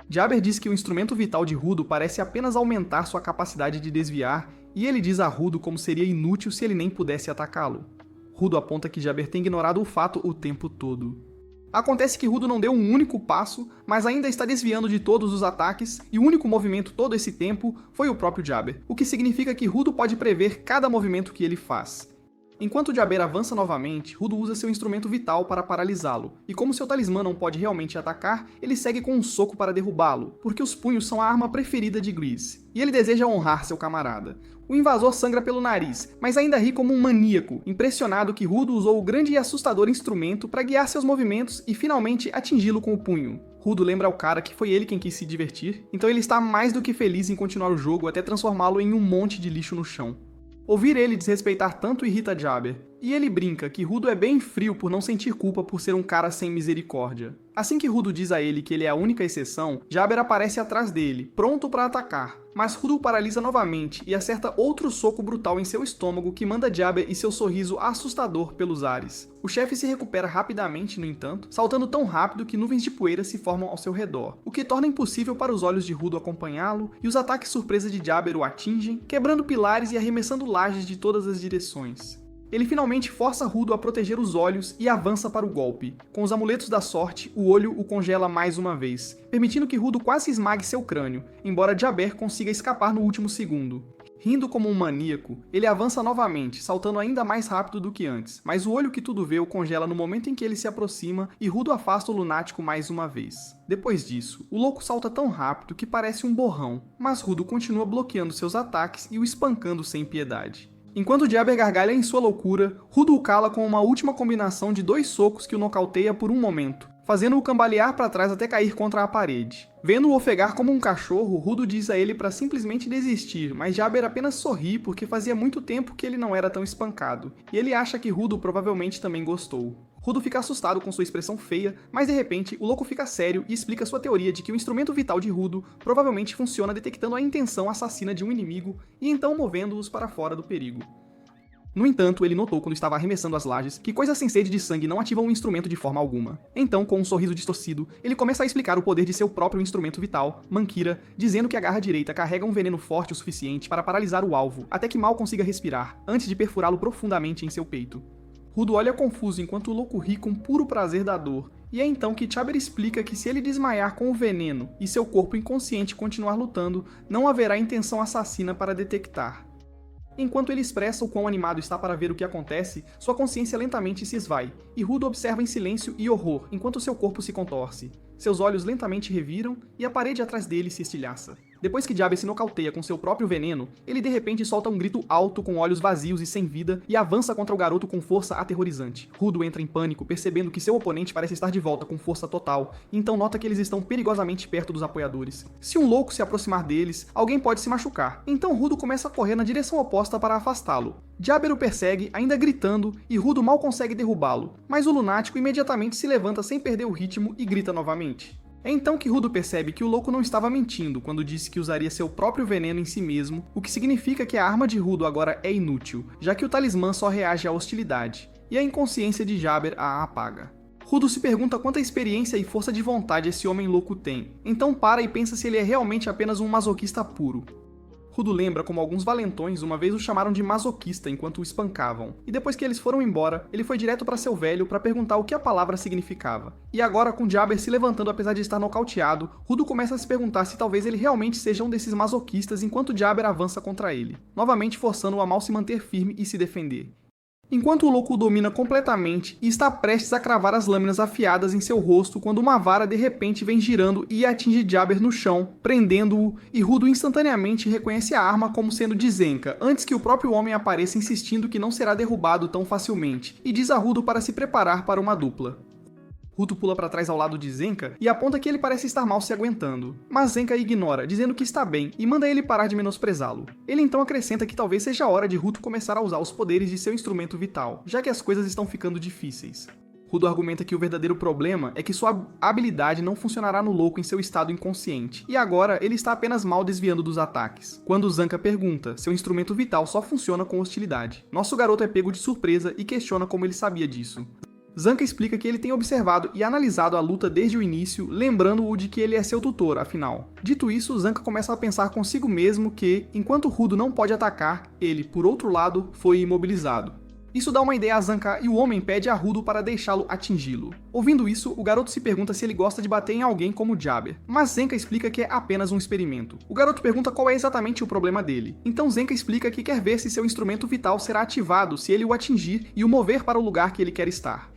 Jabber diz que o instrumento vital de Rudo parece apenas aumentar sua capacidade de desviar, e ele diz a Rudo como seria inútil se ele nem pudesse atacá-lo. Rudo aponta que Jabber tem ignorado o fato o tempo todo. Acontece que Rudo não deu um único passo, mas ainda está desviando de todos os ataques, e o único movimento todo esse tempo foi o próprio Jabber, o que significa que Rudo pode prever cada movimento que ele faz. Enquanto Jabber avança novamente, Rudo usa seu instrumento vital para paralisá-lo, e como seu talismã não pode realmente atacar, ele segue com um soco para derrubá-lo, porque os punhos são a arma preferida de Gris, e ele deseja honrar seu camarada. O invasor sangra pelo nariz, mas ainda ri como um maníaco, impressionado que Rudo usou o grande e assustador instrumento para guiar seus movimentos e finalmente atingi-lo com o punho. Rudo lembra ao cara que foi ele quem quis se divertir, então ele está mais do que feliz em continuar o jogo até transformá-lo em um monte de lixo no chão. Ouvir ele desrespeitar tanto irrita Jabber, e ele brinca que Rudo é bem frio por não sentir culpa por ser um cara sem misericórdia. Assim que Rudo diz a ele que ele é a única exceção, Jabber aparece atrás dele, pronto para atacar, mas Rudo o paralisa novamente e acerta outro soco brutal em seu estômago que manda Jabber e seu sorriso assustador pelos ares. O chefe se recupera rapidamente, no entanto, saltando tão rápido que nuvens de poeira se formam ao seu redor, o que torna impossível para os olhos de Rudo acompanhá-lo, e os ataques surpresa de Jabber o atingem, quebrando pilares e arremessando lajes de todas as direções. Ele finalmente força Rudo a proteger os olhos e avança para o golpe. Com os amuletos da sorte, o olho o congela mais uma vez, permitindo que Rudo quase esmague seu crânio, embora Jabber consiga escapar no último segundo. Rindo como um maníaco, ele avança novamente, saltando ainda mais rápido do que antes, mas o olho que tudo vê o congela no momento em que ele se aproxima e Rudo afasta o lunático mais uma vez. Depois disso, o louco salta tão rápido que parece um borrão, mas Rudo continua bloqueando seus ataques e o espancando sem piedade. Enquanto Jabber gargalha em sua loucura, Rudo o cala com uma última combinação de 2 socos que o nocauteia por um momento, fazendo-o cambalear para trás até cair contra a parede. Vendo-o ofegar como um cachorro, Rudo diz a ele para simplesmente desistir, mas Jabber apenas sorri porque fazia muito tempo que ele não era tão espancado, e ele acha que Rudo provavelmente também gostou. Rudo fica assustado com sua expressão feia, mas de repente o louco fica sério e explica sua teoria de que o instrumento vital de Rudo provavelmente funciona detectando a intenção assassina de um inimigo e então movendo-os para fora do perigo. No entanto, ele notou quando estava arremessando as lajes que coisas sem sede de sangue não ativam o instrumento de forma alguma. Então, com um sorriso distorcido, ele começa a explicar o poder de seu próprio instrumento vital, Mankira, dizendo que a garra direita carrega um veneno forte o suficiente para paralisar o alvo, até que mal consiga respirar, antes de perfurá-lo profundamente em seu peito. Rudo olha confuso enquanto o louco ri com puro prazer da dor, e é então que Jabber explica que se ele desmaiar com o veneno e seu corpo inconsciente continuar lutando, não haverá intenção assassina para detectar. Enquanto ele expressa o quão animado está para ver o que acontece, sua consciência lentamente se esvai, e Rudo observa em silêncio e horror enquanto seu corpo se contorce. Seus olhos lentamente reviram e a parede atrás dele se estilhaça. Depois que Jabber se nocauteia com seu próprio veneno, ele de repente solta um grito alto com olhos vazios e sem vida e avança contra o garoto com força aterrorizante. Rudo entra em pânico, percebendo que seu oponente parece estar de volta com força total, e então nota que eles estão perigosamente perto dos apoiadores. Se um louco se aproximar deles, alguém pode se machucar, então Rudo começa a correr na direção oposta para afastá-lo. Jabber o persegue, ainda gritando, e Rudo mal consegue derrubá-lo, mas o lunático imediatamente se levanta sem perder o ritmo e grita novamente. É então que Rudo percebe que o louco não estava mentindo quando disse que usaria seu próprio veneno em si mesmo, o que significa que a arma de Rudo agora é inútil, já que o talismã só reage à hostilidade, e a inconsciência de Jabber a apaga. Rudo se pergunta quanta experiência e força de vontade esse homem louco tem, então para e pensa se ele é realmente apenas um masoquista puro. Rudo lembra como alguns valentões uma vez o chamaram de masoquista enquanto o espancavam, e depois que eles foram embora, ele foi direto para seu velho para perguntar o que a palavra significava. E agora, com Jabber se levantando apesar de estar nocauteado, Rudo começa a se perguntar se talvez ele realmente seja um desses masoquistas enquanto Jabber avança contra ele, novamente forçando-o a mal se manter firme e se defender. Enquanto o louco o domina completamente e está prestes a cravar as lâminas afiadas em seu rosto quando uma vara de repente vem girando e atinge Jabber no chão, prendendo-o, e Rudo instantaneamente reconhece a arma como sendo de Zenka, antes que o próprio homem apareça insistindo que não será derrubado tão facilmente, e diz a Rudo para se preparar para uma dupla. Rudo pula para trás ao lado de Zenka e aponta que ele parece estar mal se aguentando. Mas Zenka ignora, dizendo que está bem e manda ele parar de menosprezá-lo. Ele então acrescenta que talvez seja a hora de Rudo começar a usar os poderes de seu instrumento vital, já que as coisas estão ficando difíceis. Rudo argumenta que o verdadeiro problema é que sua habilidade não funcionará no louco em seu estado inconsciente, e agora ele está apenas mal desviando dos ataques. Quando Zenka pergunta, seu instrumento vital só funciona com hostilidade. Nosso garoto é pego de surpresa e questiona como ele sabia disso. Zenka explica que ele tem observado e analisado a luta desde o início, lembrando-o de que ele é seu tutor, afinal. Dito isso, Zenka começa a pensar consigo mesmo que, enquanto Rudo não pode atacar, ele, por outro lado, foi imobilizado. Isso dá uma ideia a Zenka e o homem pede a Rudo para deixá-lo atingi-lo. Ouvindo isso, o garoto se pergunta se ele gosta de bater em alguém como Jabber, mas Zenka explica que é apenas um experimento. O garoto pergunta qual é exatamente o problema dele, então Zenka explica que quer ver se seu instrumento vital será ativado se ele o atingir e o mover para o lugar que ele quer estar.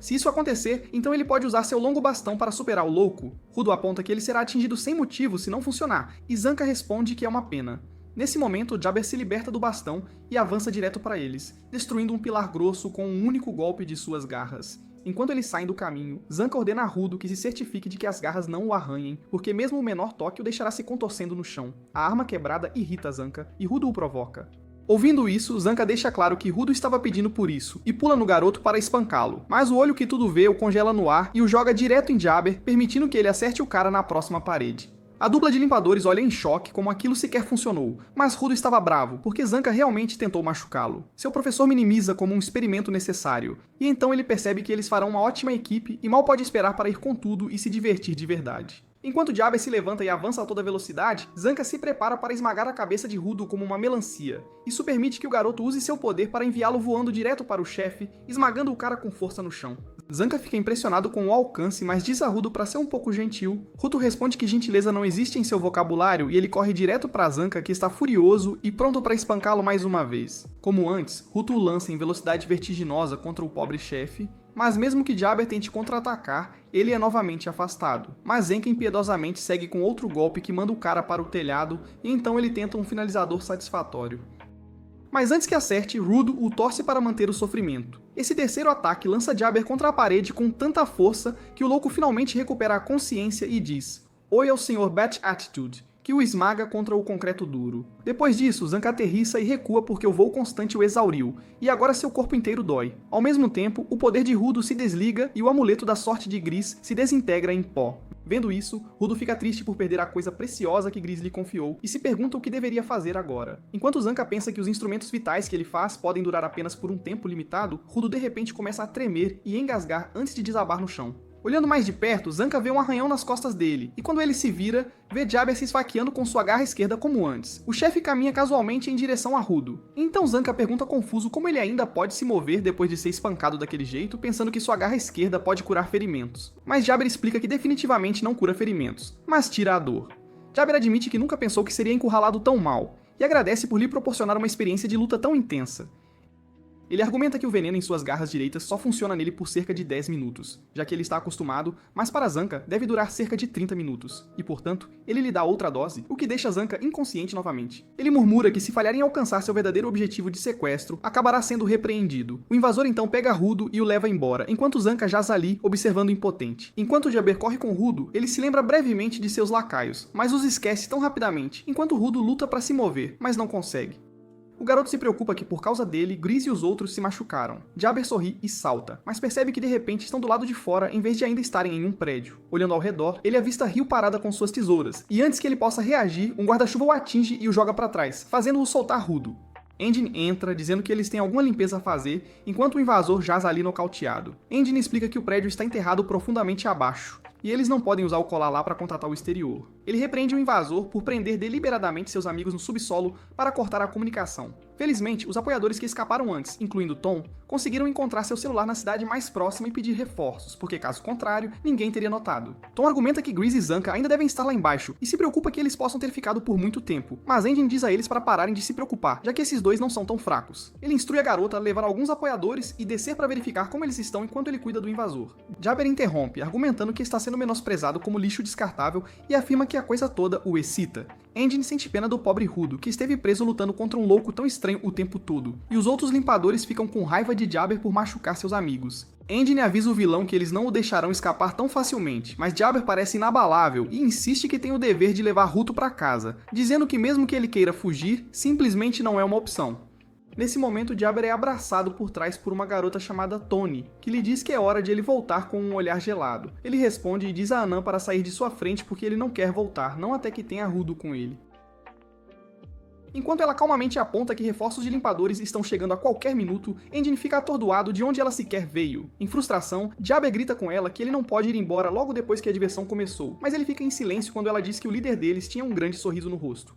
Se isso acontecer, então ele pode usar seu longo bastão para superar o louco. Rudo aponta que ele será atingido sem motivo se não funcionar, e Zenka responde que é uma pena. Nesse momento, Jabber se liberta do bastão e avança direto para eles, destruindo um pilar grosso com um único golpe de suas garras. Enquanto eles saem do caminho, Zenka ordena a Rudo que se certifique de que as garras não o arranhem, porque mesmo o menor toque o deixará se contorcendo no chão. A arma quebrada irrita Zenka, e Rudo o provoca. Ouvindo isso, Zenka deixa claro que Rudo estava pedindo por isso, e pula no garoto para espancá-lo, mas o olho que tudo vê o congela no ar e o joga direto em Jabber, permitindo que ele acerte o cara na próxima parede. A dupla de limpadores olha em choque como aquilo sequer funcionou, mas Rudo estava bravo, porque Zenka realmente tentou machucá-lo. Seu professor minimiza como um experimento necessário, e então ele percebe que eles farão uma ótima equipe e mal pode esperar para ir com tudo e se divertir de verdade. Enquanto Jabber se levanta e avança a toda velocidade, Zenka se prepara para esmagar a cabeça de Rudo como uma melancia. Isso permite que o garoto use seu poder para enviá-lo voando direto para o chefe, esmagando o cara com força no chão. Zenka fica impressionado com o alcance, mas diz a Rudo para ser um pouco gentil. Rudo responde que gentileza não existe em seu vocabulário e ele corre direto para Zenka, que está furioso e pronto para espancá-lo mais uma vez. Como antes, Rudo o lança em velocidade vertiginosa contra o pobre chefe, mas mesmo que Jabber tente contra-atacar, ele é novamente afastado. Mas Zenka impiedosamente segue com outro golpe que manda o cara para o telhado, e então ele tenta um finalizador satisfatório. Mas antes que acerte, Rudo o torce para manter o sofrimento. Esse terceiro ataque lança Jabber contra a parede com tanta força que o louco finalmente recupera a consciência e diz: "Oi ao Sr. Bad Attitude", que o esmaga contra o concreto duro. Depois disso, Zenka aterrissa e recua porque o voo constante o exauriu, e agora seu corpo inteiro dói. Ao mesmo tempo, o poder de Rudo se desliga e o amuleto da sorte de Gris se desintegra em pó. Vendo isso, Rudo fica triste por perder a coisa preciosa que Gris lhe confiou e se pergunta o que deveria fazer agora. Enquanto Zenka pensa que os instrumentos vitais que ele faz podem durar apenas por um tempo limitado, Rudo de repente começa a tremer e engasgar antes de desabar no chão. Olhando mais de perto, Zenka vê um arranhão nas costas dele, e quando ele se vira, vê Jabber se esfaqueando com sua garra esquerda como antes. O chefe caminha casualmente em direção a Rudo. Então Zenka pergunta confuso como ele ainda pode se mover depois de ser espancado daquele jeito, pensando que sua garra esquerda pode curar ferimentos. Mas Jabber explica que definitivamente não cura ferimentos, mas tira a dor. Jabber admite que nunca pensou que seria encurralado tão mal, e agradece por lhe proporcionar uma experiência de luta tão intensa. Ele argumenta que o veneno em suas garras direitas só funciona nele por cerca de 10 minutos, já que ele está acostumado, mas para Zanka deve durar cerca de 30 minutos, e portanto, ele lhe dá outra dose, o que deixa Zanka inconsciente novamente. Ele murmura que se falhar em alcançar seu verdadeiro objetivo de sequestro, acabará sendo repreendido. O invasor então pega Rudo e o leva embora, enquanto Zanka jaz ali, observando impotente. Enquanto Jabber corre com Rudo, ele se lembra brevemente de seus lacaios, mas os esquece tão rapidamente, enquanto Rudo luta para se mover, mas não consegue. O garoto se preocupa que por causa dele, Gris e os outros se machucaram. Jabber sorri e salta, mas percebe que de repente estão do lado de fora em vez de ainda estarem em um prédio. Olhando ao redor, ele avista Rio parada com suas tesouras, e antes que ele possa reagir, um guarda-chuva o atinge e o joga para trás, fazendo-o soltar Rudo. Engine entra, dizendo que eles têm alguma limpeza a fazer, enquanto o invasor jaz ali nocauteado. Engine explica que o prédio está enterrado profundamente abaixo, e eles não podem usar o colar lá para contatar o exterior. Ele repreende o invasor por prender deliberadamente seus amigos no subsolo para cortar a comunicação. Felizmente, os apoiadores que escaparam antes, incluindo Tom, conseguiram encontrar seu celular na cidade mais próxima e pedir reforços, porque caso contrário, ninguém teria notado. Tom argumenta que Gris e Zanka ainda devem estar lá embaixo, e se preocupa que eles possam ter ficado por muito tempo, mas Engine diz a eles para pararem de se preocupar, já que esses dois não são tão fracos. Ele instrui a garota a levar alguns apoiadores e descer para verificar como eles estão enquanto ele cuida do invasor. Jabber interrompe, argumentando que está sendo menosprezado como lixo descartável e afirma que a coisa toda o excita. Engine sente pena do pobre Rudo, que esteve preso lutando contra um louco tão estranho o tempo todo, e os outros limpadores ficam com raiva de Jabber por machucar seus amigos. Engine avisa o vilão que eles não o deixarão escapar tão facilmente, mas Jabber parece inabalável e insiste que tem o dever de levar Ruto para casa, dizendo que mesmo que ele queira fugir, simplesmente não é uma opção. Nesse momento, Jabber é abraçado por trás por uma garota chamada Tony, que lhe diz que é hora de ele voltar com um olhar gelado. Ele responde e diz a Anã para sair de sua frente porque ele não quer voltar, não até que tenha Rudo com ele. Enquanto ela calmamente aponta que reforços de limpadores estão chegando a qualquer minuto, Engine fica atordoado de onde ela sequer veio. Em frustração, Jabber grita com ela que ele não pode ir embora logo depois que a diversão começou, mas ele fica em silêncio quando ela diz que o líder deles tinha um grande sorriso no rosto.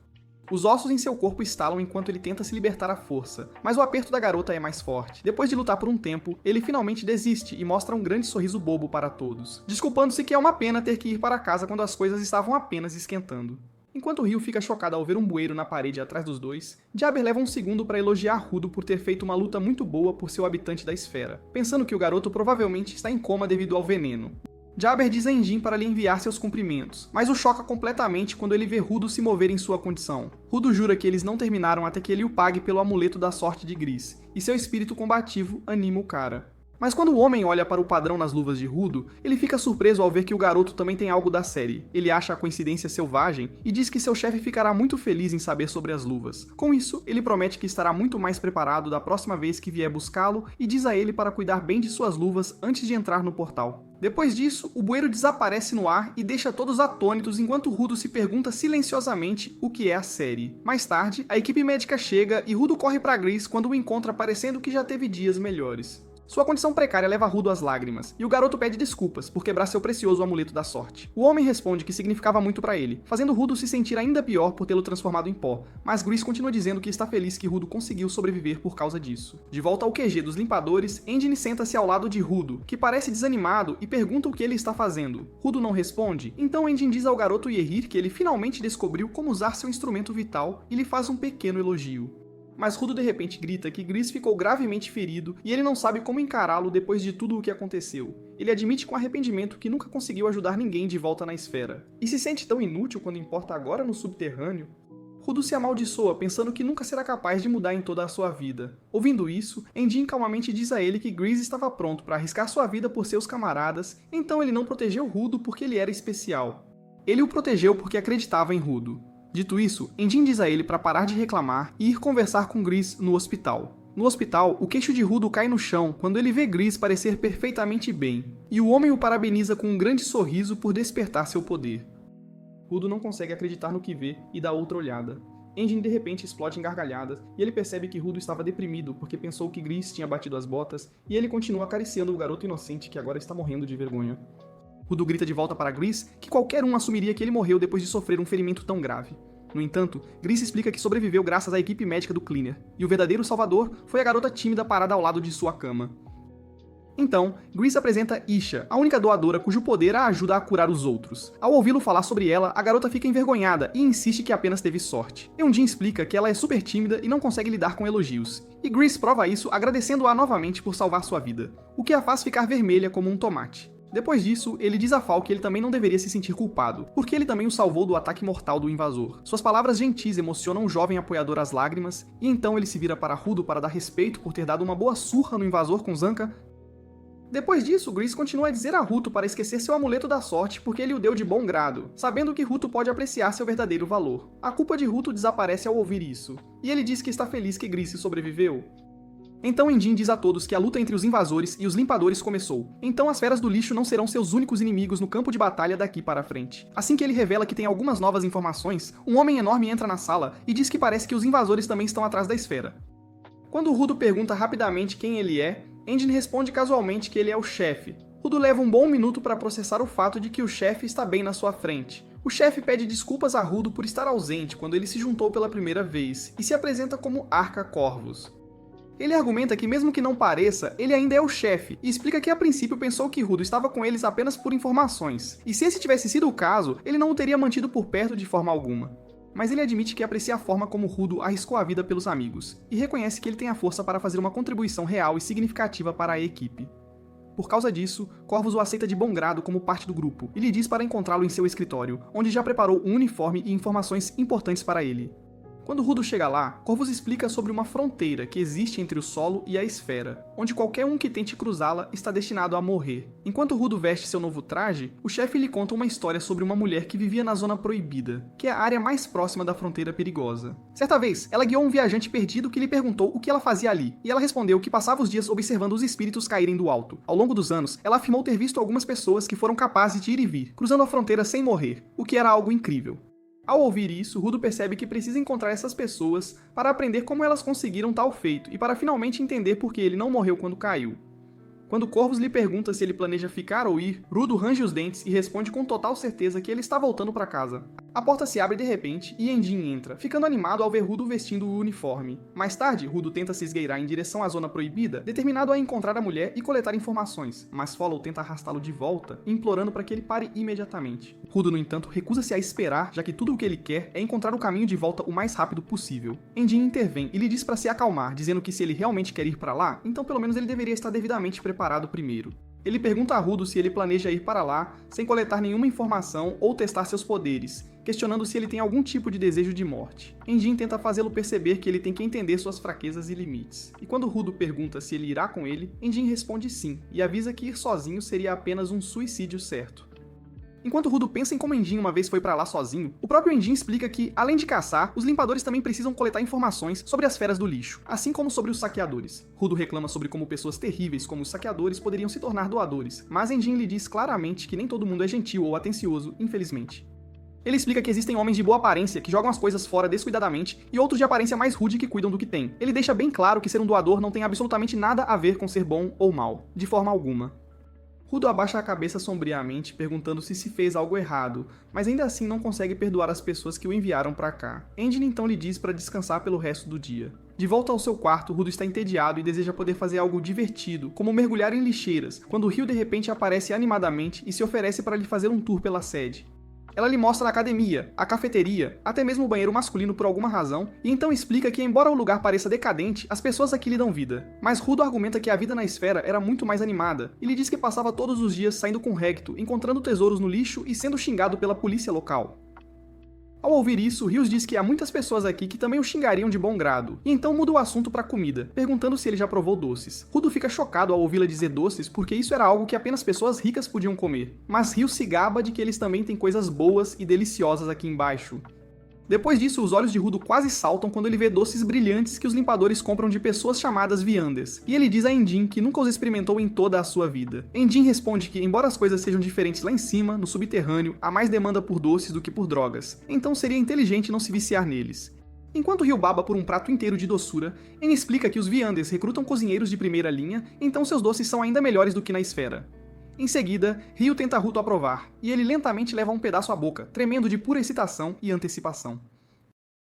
Os ossos em seu corpo estalam enquanto ele tenta se libertar à força, mas o aperto da garota é mais forte. Depois de lutar por um tempo, ele finalmente desiste e mostra um grande sorriso bobo para todos, desculpando-se que é uma pena ter que ir para casa quando as coisas estavam apenas esquentando. Enquanto Rio fica chocado ao ver um bueiro na parede atrás dos dois, Jabber leva um segundo para elogiar Rudo por ter feito uma luta muito boa por seu habitante da esfera, pensando que o garoto provavelmente está em coma devido ao veneno. Jabber diz a Engine para lhe enviar seus cumprimentos, mas o choca completamente quando ele vê Rudo se mover em sua condição. Rudo jura que eles não terminaram até que ele o pague pelo amuleto da sorte de Gris, e seu espírito combativo anima o cara. Mas quando o homem olha para o padrão nas luvas de Rudo, ele fica surpreso ao ver que o garoto também tem algo da série. Ele acha a coincidência selvagem e diz que seu chefe ficará muito feliz em saber sobre as luvas. Com isso, ele promete que estará muito mais preparado da próxima vez que vier buscá-lo e diz a ele para cuidar bem de suas luvas antes de entrar no portal. Depois disso, o bueiro desaparece no ar e deixa todos atônitos enquanto Rudo se pergunta silenciosamente o que é a série. Mais tarde, a equipe médica chega e Rudo corre para Gris quando o encontra parecendo que já teve dias melhores. Sua condição precária leva Rudo às lágrimas, e o garoto pede desculpas por quebrar seu precioso amuleto da sorte. O homem responde que significava muito para ele, fazendo Rudo se sentir ainda pior por tê-lo transformado em pó, mas Gris continua dizendo que está feliz que Rudo conseguiu sobreviver por causa disso. De volta ao QG dos limpadores, Engine senta-se ao lado de Rudo, que parece desanimado e pergunta o que ele está fazendo. Rudo não responde, então Engine diz ao garoto Yehir que ele finalmente descobriu como usar seu instrumento vital e lhe faz um pequeno elogio. Mas Rudo de repente grita que Gris ficou gravemente ferido e ele não sabe como encará-lo depois de tudo o que aconteceu. Ele admite com arrependimento que nunca conseguiu ajudar ninguém de volta na esfera. E se sente tão inútil quando importa agora no subterrâneo? Rudo se amaldiçoa pensando que nunca será capaz de mudar em toda a sua vida. Ouvindo isso, Engine calmamente diz a ele que Gris estava pronto para arriscar sua vida por seus camaradas, então ele não protegeu Rudo porque ele era especial. Ele o protegeu porque acreditava em Rudo. Dito isso, Engine diz a ele para parar de reclamar e ir conversar com Gris no hospital. No hospital, o queixo de Rudo cai no chão quando ele vê Gris parecer perfeitamente bem, e o homem o parabeniza com um grande sorriso por despertar seu poder. Rudo não consegue acreditar no que vê e dá outra olhada. Engine de repente explode em gargalhadas e ele percebe que Rudo estava deprimido porque pensou que Gris tinha batido as botas e ele continua acariciando o garoto inocente que agora está morrendo de vergonha. Rudo grita de volta para Gris que qualquer um assumiria que ele morreu depois de sofrer um ferimento tão grave. No entanto, Gris explica que sobreviveu graças à equipe médica do Cleaner, e o verdadeiro salvador foi a garota tímida parada ao lado de sua cama. Então, Grease apresenta Isha, a única doadora cujo poder a ajuda a curar os outros. Ao ouvi-lo falar sobre ela, a garota fica envergonhada e insiste que apenas teve sorte. Eunjin explica que ela é super tímida e não consegue lidar com elogios, e Grease prova isso agradecendo-a novamente por salvar sua vida, o que a faz ficar vermelha como um tomate. Depois disso, ele diz a Fall que ele também não deveria se sentir culpado, porque ele também o salvou do ataque mortal do invasor. Suas palavras gentis emocionam o jovem apoiador às lágrimas, e então ele se vira para Rudo para dar respeito por ter dado uma boa surra no invasor com Zanka. Depois disso, Grease continua a dizer a Ruto para esquecer seu amuleto da sorte porque ele o deu de bom grado, sabendo que Ruto pode apreciar seu verdadeiro valor. A culpa de Ruto desaparece ao ouvir isso, e ele diz que está feliz que Grease sobreviveu. Então Endin diz a todos que a luta entre os invasores e os limpadores começou, então as feras do lixo não serão seus únicos inimigos no campo de batalha daqui para frente. Assim que ele revela que tem algumas novas informações, um homem enorme entra na sala e diz que parece que os invasores também estão atrás da esfera. Quando Rudo pergunta rapidamente quem ele é, Endin responde casualmente que ele é o chefe. Rudo leva um bom minuto para processar o fato de que o chefe está bem na sua frente. O chefe pede desculpas a Rudo por estar ausente quando ele se juntou pela primeira vez, e se apresenta como Arca Corvus. Ele argumenta que mesmo que não pareça, ele ainda é o chefe, e explica que a princípio pensou que Rudo estava com eles apenas por informações, e se esse tivesse sido o caso, ele não o teria mantido por perto de forma alguma. Mas ele admite que aprecia a forma como Rudo arriscou a vida pelos amigos, e reconhece que ele tem a força para fazer uma contribuição real e significativa para a equipe. Por causa disso, Corvus o aceita de bom grado como parte do grupo, e lhe diz para encontrá-lo em seu escritório, onde já preparou um uniforme e informações importantes para ele. Quando Rudo chega lá, Corvus explica sobre uma fronteira que existe entre o solo e a esfera, onde qualquer um que tente cruzá-la está destinado a morrer. Enquanto Rudo veste seu novo traje, o chefe lhe conta uma história sobre uma mulher que vivia na Zona Proibida, que é a área mais próxima da fronteira perigosa. Certa vez, ela guiou um viajante perdido que lhe perguntou o que ela fazia ali, e ela respondeu que passava os dias observando os espíritos caírem do alto. Ao longo dos anos, ela afirmou ter visto algumas pessoas que foram capazes de ir e vir, cruzando a fronteira sem morrer, o que era algo incrível. Ao ouvir isso, Rudo percebe que precisa encontrar essas pessoas para aprender como elas conseguiram tal feito e para finalmente entender por que ele não morreu quando caiu. Quando Corvus lhe pergunta se ele planeja ficar ou ir, Rudo range os dentes e responde com total certeza que ele está voltando para casa. A porta se abre de repente e Endin entra, ficando animado ao ver Rudo vestindo o uniforme. Mais tarde, Rudo tenta se esgueirar em direção à Zona Proibida, determinado a encontrar a mulher e coletar informações, mas Follow tenta arrastá-lo de volta, implorando para que ele pare imediatamente. Rudo, no entanto, recusa-se a esperar, já que tudo o que ele quer é encontrar o caminho de volta o mais rápido possível. Endin intervém e lhe diz para se acalmar, dizendo que se ele realmente quer ir para lá, então pelo menos ele deveria estar devidamente preparado primeiro. Ele pergunta a Rudo se ele planeja ir para lá sem coletar nenhuma informação ou testar seus poderes, questionando se ele tem algum tipo de desejo de morte. Endin tenta fazê-lo perceber que ele tem que entender suas fraquezas e limites. E quando Rudo pergunta se ele irá com ele, Endin responde sim, e avisa que ir sozinho seria apenas um suicídio certo. Enquanto Rudo pensa em como Endin uma vez foi pra lá sozinho, o próprio Endin explica que, além de caçar, os limpadores também precisam coletar informações sobre as feras do lixo, assim como sobre os saqueadores. Rudo reclama sobre como pessoas terríveis como os saqueadores poderiam se tornar doadores, mas Endin lhe diz claramente que nem todo mundo é gentil ou atencioso, infelizmente. Ele explica que existem homens de boa aparência que jogam as coisas fora descuidadamente e outros de aparência mais rude que cuidam do que têm. Ele deixa bem claro que ser um doador não tem absolutamente nada a ver com ser bom ou mal, de forma alguma. Rudo abaixa a cabeça sombriamente, perguntando se fez algo errado, mas ainda assim não consegue perdoar as pessoas que o enviaram pra cá. Endin então lhe diz para descansar pelo resto do dia. De volta ao seu quarto, Rudo está entediado e deseja poder fazer algo divertido, como mergulhar em lixeiras, quando Ryo de repente aparece animadamente e se oferece para lhe fazer um tour pela sede. Ela lhe mostra a academia, a cafeteria, até mesmo o banheiro masculino por alguma razão, e então explica que embora o lugar pareça decadente, as pessoas aqui lhe dão vida. Mas Rudo argumenta que a vida na esfera era muito mais animada, e lhe diz que passava todos os dias saindo com Recto, encontrando tesouros no lixo e sendo xingado pela polícia local. Ao ouvir isso, Rios diz que há muitas pessoas aqui que também o xingariam de bom grado, e então muda o assunto para comida, perguntando se ele já provou doces. Rudo fica chocado ao ouvi-la dizer doces porque isso era algo que apenas pessoas ricas podiam comer, mas Rios se gaba de que eles também têm coisas boas e deliciosas aqui embaixo. Depois disso, os olhos de Rudo quase saltam quando ele vê doces brilhantes que os limpadores compram de pessoas chamadas viandas, e ele diz a Endin que nunca os experimentou em toda a sua vida. Endin responde que, embora as coisas sejam diferentes lá em cima, no subterrâneo, há mais demanda por doces do que por drogas, então seria inteligente não se viciar neles. Enquanto Ryo baba por um prato inteiro de doçura, En explica que os viandes recrutam cozinheiros de primeira linha, então seus doces são ainda melhores do que na esfera. Em seguida, Ryo tenta Ruto aprovar, e ele lentamente leva um pedaço à boca, tremendo de pura excitação e antecipação.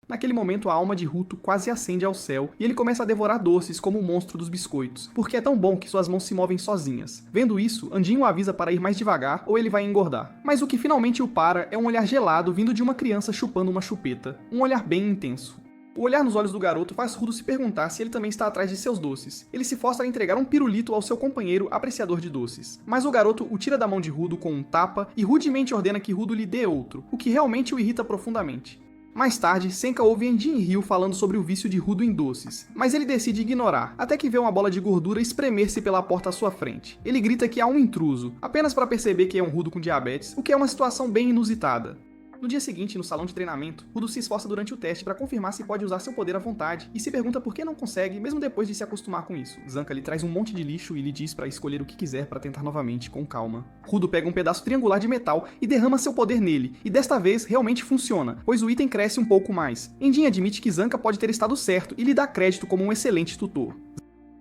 Naquele momento, a alma de Ruto quase ascende ao céu e ele começa a devorar doces como o monstro dos biscoitos, porque é tão bom que suas mãos se movem sozinhas. Vendo isso, Andin o avisa para ir mais devagar ou ele vai engordar. Mas o que finalmente o para é um olhar gelado vindo de uma criança chupando uma chupeta. Um olhar bem intenso. O olhar nos olhos do garoto faz Rudo se perguntar se ele também está atrás de seus doces. Ele se força a entregar um pirulito ao seu companheiro apreciador de doces. Mas o garoto o tira da mão de Rudo com um tapa e rudemente ordena que Rudo lhe dê outro, o que realmente o irrita profundamente. Mais tarde, Senka ouve Enjin e Ryu falando sobre o vício de Rudo em doces, mas ele decide ignorar, até que vê uma bola de gordura espremer-se pela porta à sua frente. Ele grita que há um intruso, apenas para perceber que é um Rudo com diabetes, o que é uma situação bem inusitada. No dia seguinte, no salão de treinamento, Rudo se esforça durante o teste para confirmar se pode usar seu poder à vontade e se pergunta por que não consegue, mesmo depois de se acostumar com isso. Zanka lhe traz um monte de lixo e lhe diz para escolher o que quiser para tentar novamente, com calma. Rudo pega um pedaço triangular de metal e derrama seu poder nele, e desta vez realmente funciona, pois o item cresce um pouco mais. Enjin admite que Zanka pode ter estado certo e lhe dá crédito como um excelente tutor.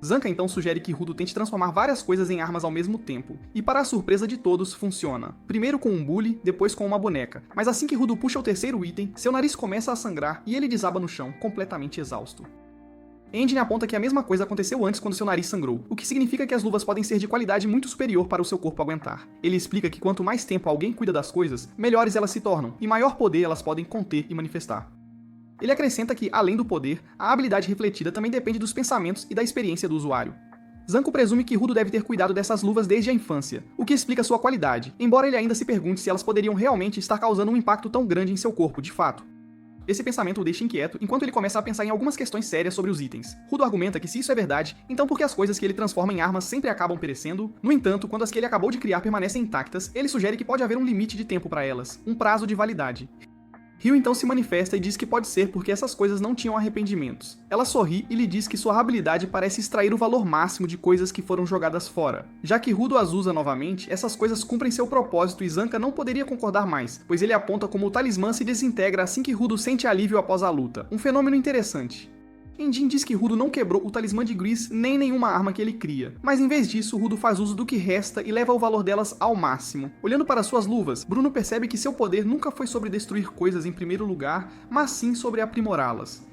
Zanka então sugere que Rudo tente transformar várias coisas em armas ao mesmo tempo, e para a surpresa de todos, funciona. Primeiro com um bully, depois com uma boneca, mas assim que Rudo puxa o terceiro item, seu nariz começa a sangrar e ele desaba no chão, completamente exausto. Enjin aponta que a mesma coisa aconteceu antes quando seu nariz sangrou, o que significa que as luvas podem ser de qualidade muito superior para o seu corpo aguentar. Ele explica que quanto mais tempo alguém cuida das coisas, melhores elas se tornam, e maior poder elas podem conter e manifestar. Ele acrescenta que, além do poder, a habilidade refletida também depende dos pensamentos e da experiência do usuário. Zanko presume que Rudo deve ter cuidado dessas luvas desde a infância, o que explica sua qualidade, embora ele ainda se pergunte se elas poderiam realmente estar causando um impacto tão grande em seu corpo, de fato. Esse pensamento o deixa inquieto enquanto ele começa a pensar em algumas questões sérias sobre os itens. Rudo argumenta que se isso é verdade, então por que as coisas que ele transforma em armas sempre acabam perecendo? No entanto, quando as que ele acabou de criar permanecem intactas, ele sugere que pode haver um limite de tempo para elas, um prazo de validade. Ryu então se manifesta e diz que pode ser porque essas coisas não tinham arrependimentos. Ela sorri e lhe diz que sua habilidade parece extrair o valor máximo de coisas que foram jogadas fora. Já que Rudo as usa novamente, essas coisas cumprem seu propósito e Zanka não poderia concordar mais, pois ele aponta como o talismã se desintegra assim que Rudo sente alívio após a luta. Um fenômeno interessante. Enjin diz que Rudo não quebrou o talismã de Grease nem nenhuma arma que ele cria, mas em vez disso, Rudo faz uso do que resta e leva o valor delas ao máximo. Olhando para suas luvas, Bruno percebe que seu poder nunca foi sobre destruir coisas em primeiro lugar, mas sim sobre aprimorá-las.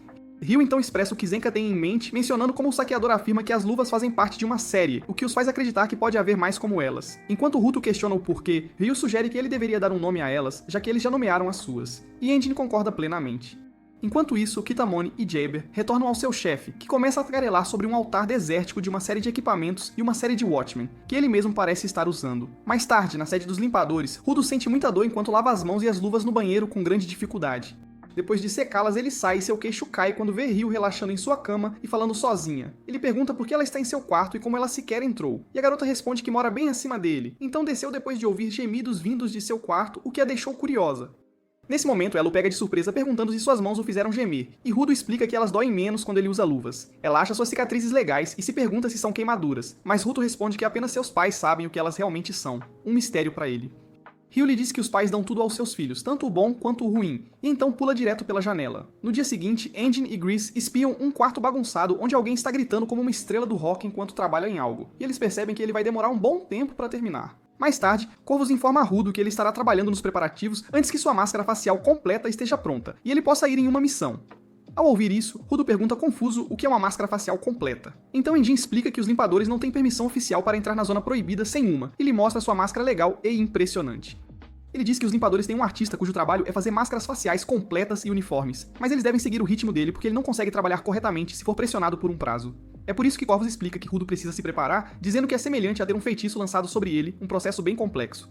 Ryu então expressa o que Zenka tem em mente, mencionando como o saqueador afirma que as luvas fazem parte de uma série, o que os faz acreditar que pode haver mais como elas. Enquanto Ruto questiona o porquê, Ryu sugere que ele deveria dar um nome a elas, já que eles já nomearam as suas, e Enjin concorda plenamente. Enquanto isso, Kitamoni e Jaber retornam ao seu chefe, que começa a tagarelar sobre um altar desértico de uma série de equipamentos e uma série de Watchmen, que ele mesmo parece estar usando. Mais tarde, na sede dos limpadores, Rudo sente muita dor enquanto lava as mãos e as luvas no banheiro com grande dificuldade. Depois de secá-las, ele sai e seu queixo cai quando vê Ryu relaxando em sua cama e falando sozinha. Ele pergunta por que ela está em seu quarto e como ela sequer entrou. E a garota responde que mora bem acima dele, então desceu depois de ouvir gemidos vindos de seu quarto, o que a deixou curiosa. Nesse momento, ela o pega de surpresa perguntando se suas mãos o fizeram gemer, e Rudo explica que elas doem menos quando ele usa luvas. Ela acha suas cicatrizes legais e se pergunta se são queimaduras, mas Rudo responde que apenas seus pais sabem o que elas realmente são, um mistério para ele. Ryu lhe diz que os pais dão tudo aos seus filhos, tanto o bom quanto o ruim, e então pula direto pela janela. No dia seguinte, Enjin e Grease espiam um quarto bagunçado onde alguém está gritando como uma estrela do rock enquanto trabalha em algo, e eles percebem que ele vai demorar um bom tempo para terminar. Mais tarde, Corvus informa a Rudo que ele estará trabalhando nos preparativos antes que sua máscara facial completa esteja pronta, e ele possa ir em uma missão. Ao ouvir isso, Rudo pergunta confuso o que é uma máscara facial completa. Então Enjin explica que os limpadores não têm permissão oficial para entrar na zona proibida sem uma, e lhe mostra sua máscara legal e impressionante. Ele diz que os limpadores têm um artista cujo trabalho é fazer máscaras faciais completas e uniformes, mas eles devem seguir o ritmo dele porque ele não consegue trabalhar corretamente se for pressionado por um prazo. É por isso que Corvus explica que Rudo precisa se preparar, dizendo que é semelhante a ter um feitiço lançado sobre ele, um processo bem complexo.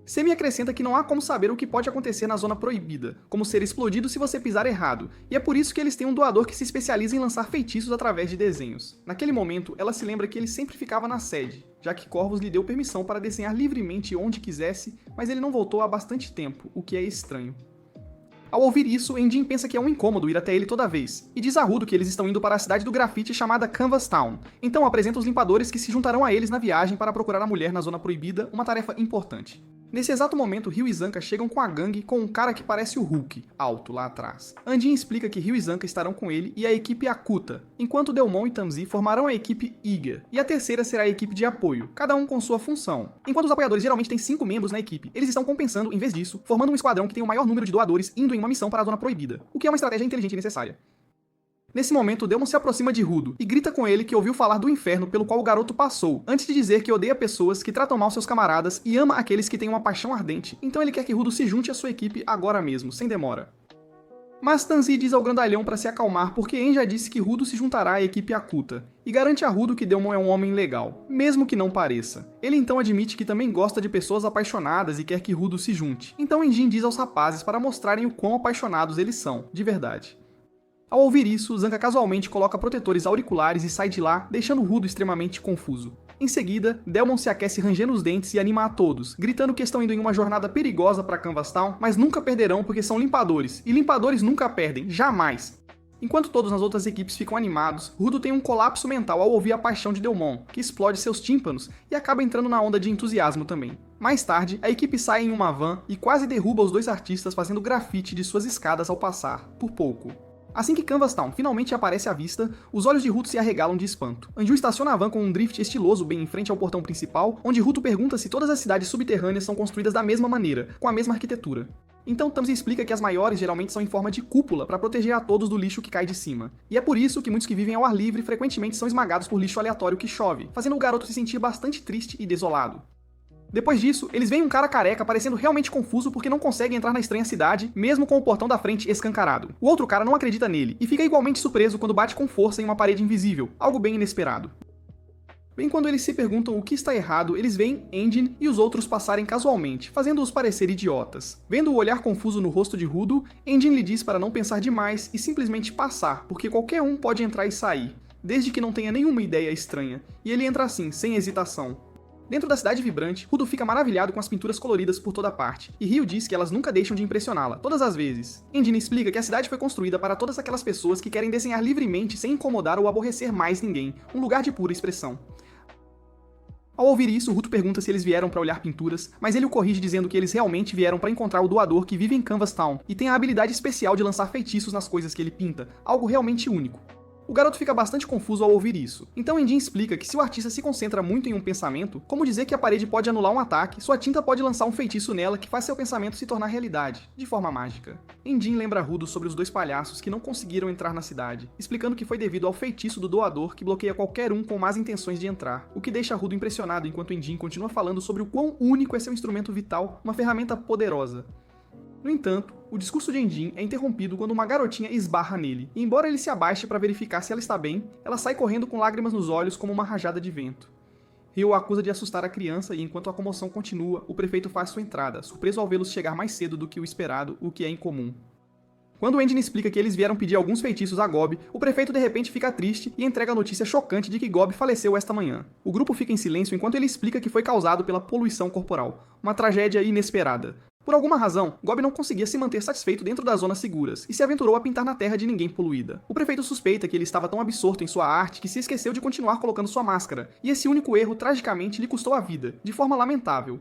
Semi acrescenta que não há como saber o que pode acontecer na zona proibida, como ser explodido se você pisar errado, e é por isso que eles têm um doador que se especializa em lançar feitiços através de desenhos. Naquele momento, ela se lembra que ele sempre ficava na sede, já que Corvus lhe deu permissão para desenhar livremente onde quisesse, mas ele não voltou há bastante tempo, o que é estranho. Ao ouvir isso, Enjin pensa que é um incômodo ir até ele toda vez, e diz a Rudo que eles estão indo para a cidade do grafite chamada Canvas Town. Então apresenta os limpadores que se juntarão a eles na viagem para procurar a mulher na zona proibida, uma tarefa importante. Nesse exato momento, Ryu e Zanka chegam com a gangue com um cara que parece o Hulk, alto lá atrás. Anjin explica que Ryu e Zanka estarão com ele e a equipe Akuta, enquanto Delmon e Tamzi formarão a equipe Iga, e a terceira será a equipe de apoio, cada um com sua função. Enquanto os apoiadores geralmente têm 5 membros na equipe, eles estão compensando, em vez disso, formando um esquadrão que tem o maior número de doadores indo em uma missão para a Zona Proibida, o que é uma estratégia inteligente e necessária. Nesse momento, Delmon se aproxima de Rudo e grita com ele que ouviu falar do inferno pelo qual o garoto passou, antes de dizer que odeia pessoas que tratam mal seus camaradas e ama aqueles que têm uma paixão ardente, então ele quer que Rudo se junte à sua equipe agora mesmo, sem demora. Mas Tamzi diz ao grandalhão para se acalmar porque En já disse que Rudo se juntará à equipe Akuta, e garante a Rudo que Delmon é um homem legal, mesmo que não pareça. Ele então admite que também gosta de pessoas apaixonadas e quer que Rudo se junte, então Enjin diz aos rapazes para mostrarem o quão apaixonados eles são, de verdade. Ao ouvir isso, Zanka casualmente coloca protetores auriculares e sai de lá, deixando Rudo extremamente confuso. Em seguida, Delmon se aquece rangendo os dentes e anima a todos, gritando que estão indo em uma jornada perigosa para Canvas Town, mas nunca perderão porque são limpadores, e limpadores nunca perdem, jamais! Enquanto todos nas outras equipes ficam animados, Rudo tem um colapso mental ao ouvir a paixão de Delmon, que explode seus tímpanos e acaba entrando na onda de entusiasmo também. Mais tarde, a equipe sai em uma van e quase derruba os dois artistas fazendo grafite de suas escadas ao passar, por pouco. Assim que Canvas Town finalmente aparece à vista, os olhos de Ruto se arregalam de espanto. Anju estaciona a van com um drift estiloso bem em frente ao portão principal, onde Ruto pergunta se todas as cidades subterrâneas são construídas da mesma maneira, com a mesma arquitetura. Então Tamzi explica que as maiores geralmente são em forma de cúpula para proteger a todos do lixo que cai de cima. E é por isso que muitos que vivem ao ar livre frequentemente são esmagados por lixo aleatório que chove, fazendo o garoto se sentir bastante triste e desolado. Depois disso, eles veem um cara careca parecendo realmente confuso porque não consegue entrar na estranha cidade, mesmo com o portão da frente escancarado. O outro cara não acredita nele, e fica igualmente surpreso quando bate com força em uma parede invisível, algo bem inesperado. Bem quando eles se perguntam o que está errado, eles veem Enjin e os outros passarem casualmente, fazendo-os parecer idiotas. Vendo o olhar confuso no rosto de Rudo, Enjin lhe diz para não pensar demais e simplesmente passar, porque qualquer um pode entrar e sair, desde que não tenha nenhuma ideia estranha, e ele entra assim, sem hesitação. Dentro da cidade vibrante, Rudo fica maravilhado com as pinturas coloridas por toda parte, e Ryu diz que elas nunca deixam de impressioná-la, todas as vezes. Enjin explica que a cidade foi construída para todas aquelas pessoas que querem desenhar livremente sem incomodar ou aborrecer mais ninguém, um lugar de pura expressão. Ao ouvir isso, Ruto pergunta se eles vieram para olhar pinturas, mas ele o corrige dizendo que eles realmente vieram para encontrar o doador que vive em Canvas Town, e tem a habilidade especial de lançar feitiços nas coisas que ele pinta, algo realmente único. O garoto fica bastante confuso ao ouvir isso. Então Enjin explica que se o artista se concentra muito em um pensamento, como dizer que a parede pode anular um ataque, sua tinta pode lançar um feitiço nela que faz seu pensamento se tornar realidade, de forma mágica. Enjin lembra Rudo sobre os dois palhaços que não conseguiram entrar na cidade, explicando que foi devido ao feitiço do doador que bloqueia qualquer um com más intenções de entrar, o que deixa Rudo impressionado enquanto Enjin continua falando sobre o quão único é seu instrumento vital, uma ferramenta poderosa. No entanto, o discurso de Enjin é interrompido quando uma garotinha esbarra nele, e embora ele se abaixe para verificar se ela está bem, ela sai correndo com lágrimas nos olhos como uma rajada de vento. Ryu acusa de assustar a criança e enquanto a comoção continua, o prefeito faz sua entrada, surpreso ao vê-los chegar mais cedo do que o esperado, o que é incomum. Quando Enjin explica que eles vieram pedir alguns feitiços a Gob, o prefeito de repente fica triste e entrega a notícia chocante de que Gob faleceu esta manhã. O grupo fica em silêncio enquanto ele explica que foi causado pela poluição corporal, uma tragédia inesperada. Por alguma razão, Gob não conseguia se manter satisfeito dentro das zonas seguras, e se aventurou a pintar na terra de ninguém poluída. O prefeito suspeita que ele estava tão absorto em sua arte que se esqueceu de continuar colocando sua máscara, e esse único erro tragicamente lhe custou a vida, de forma lamentável.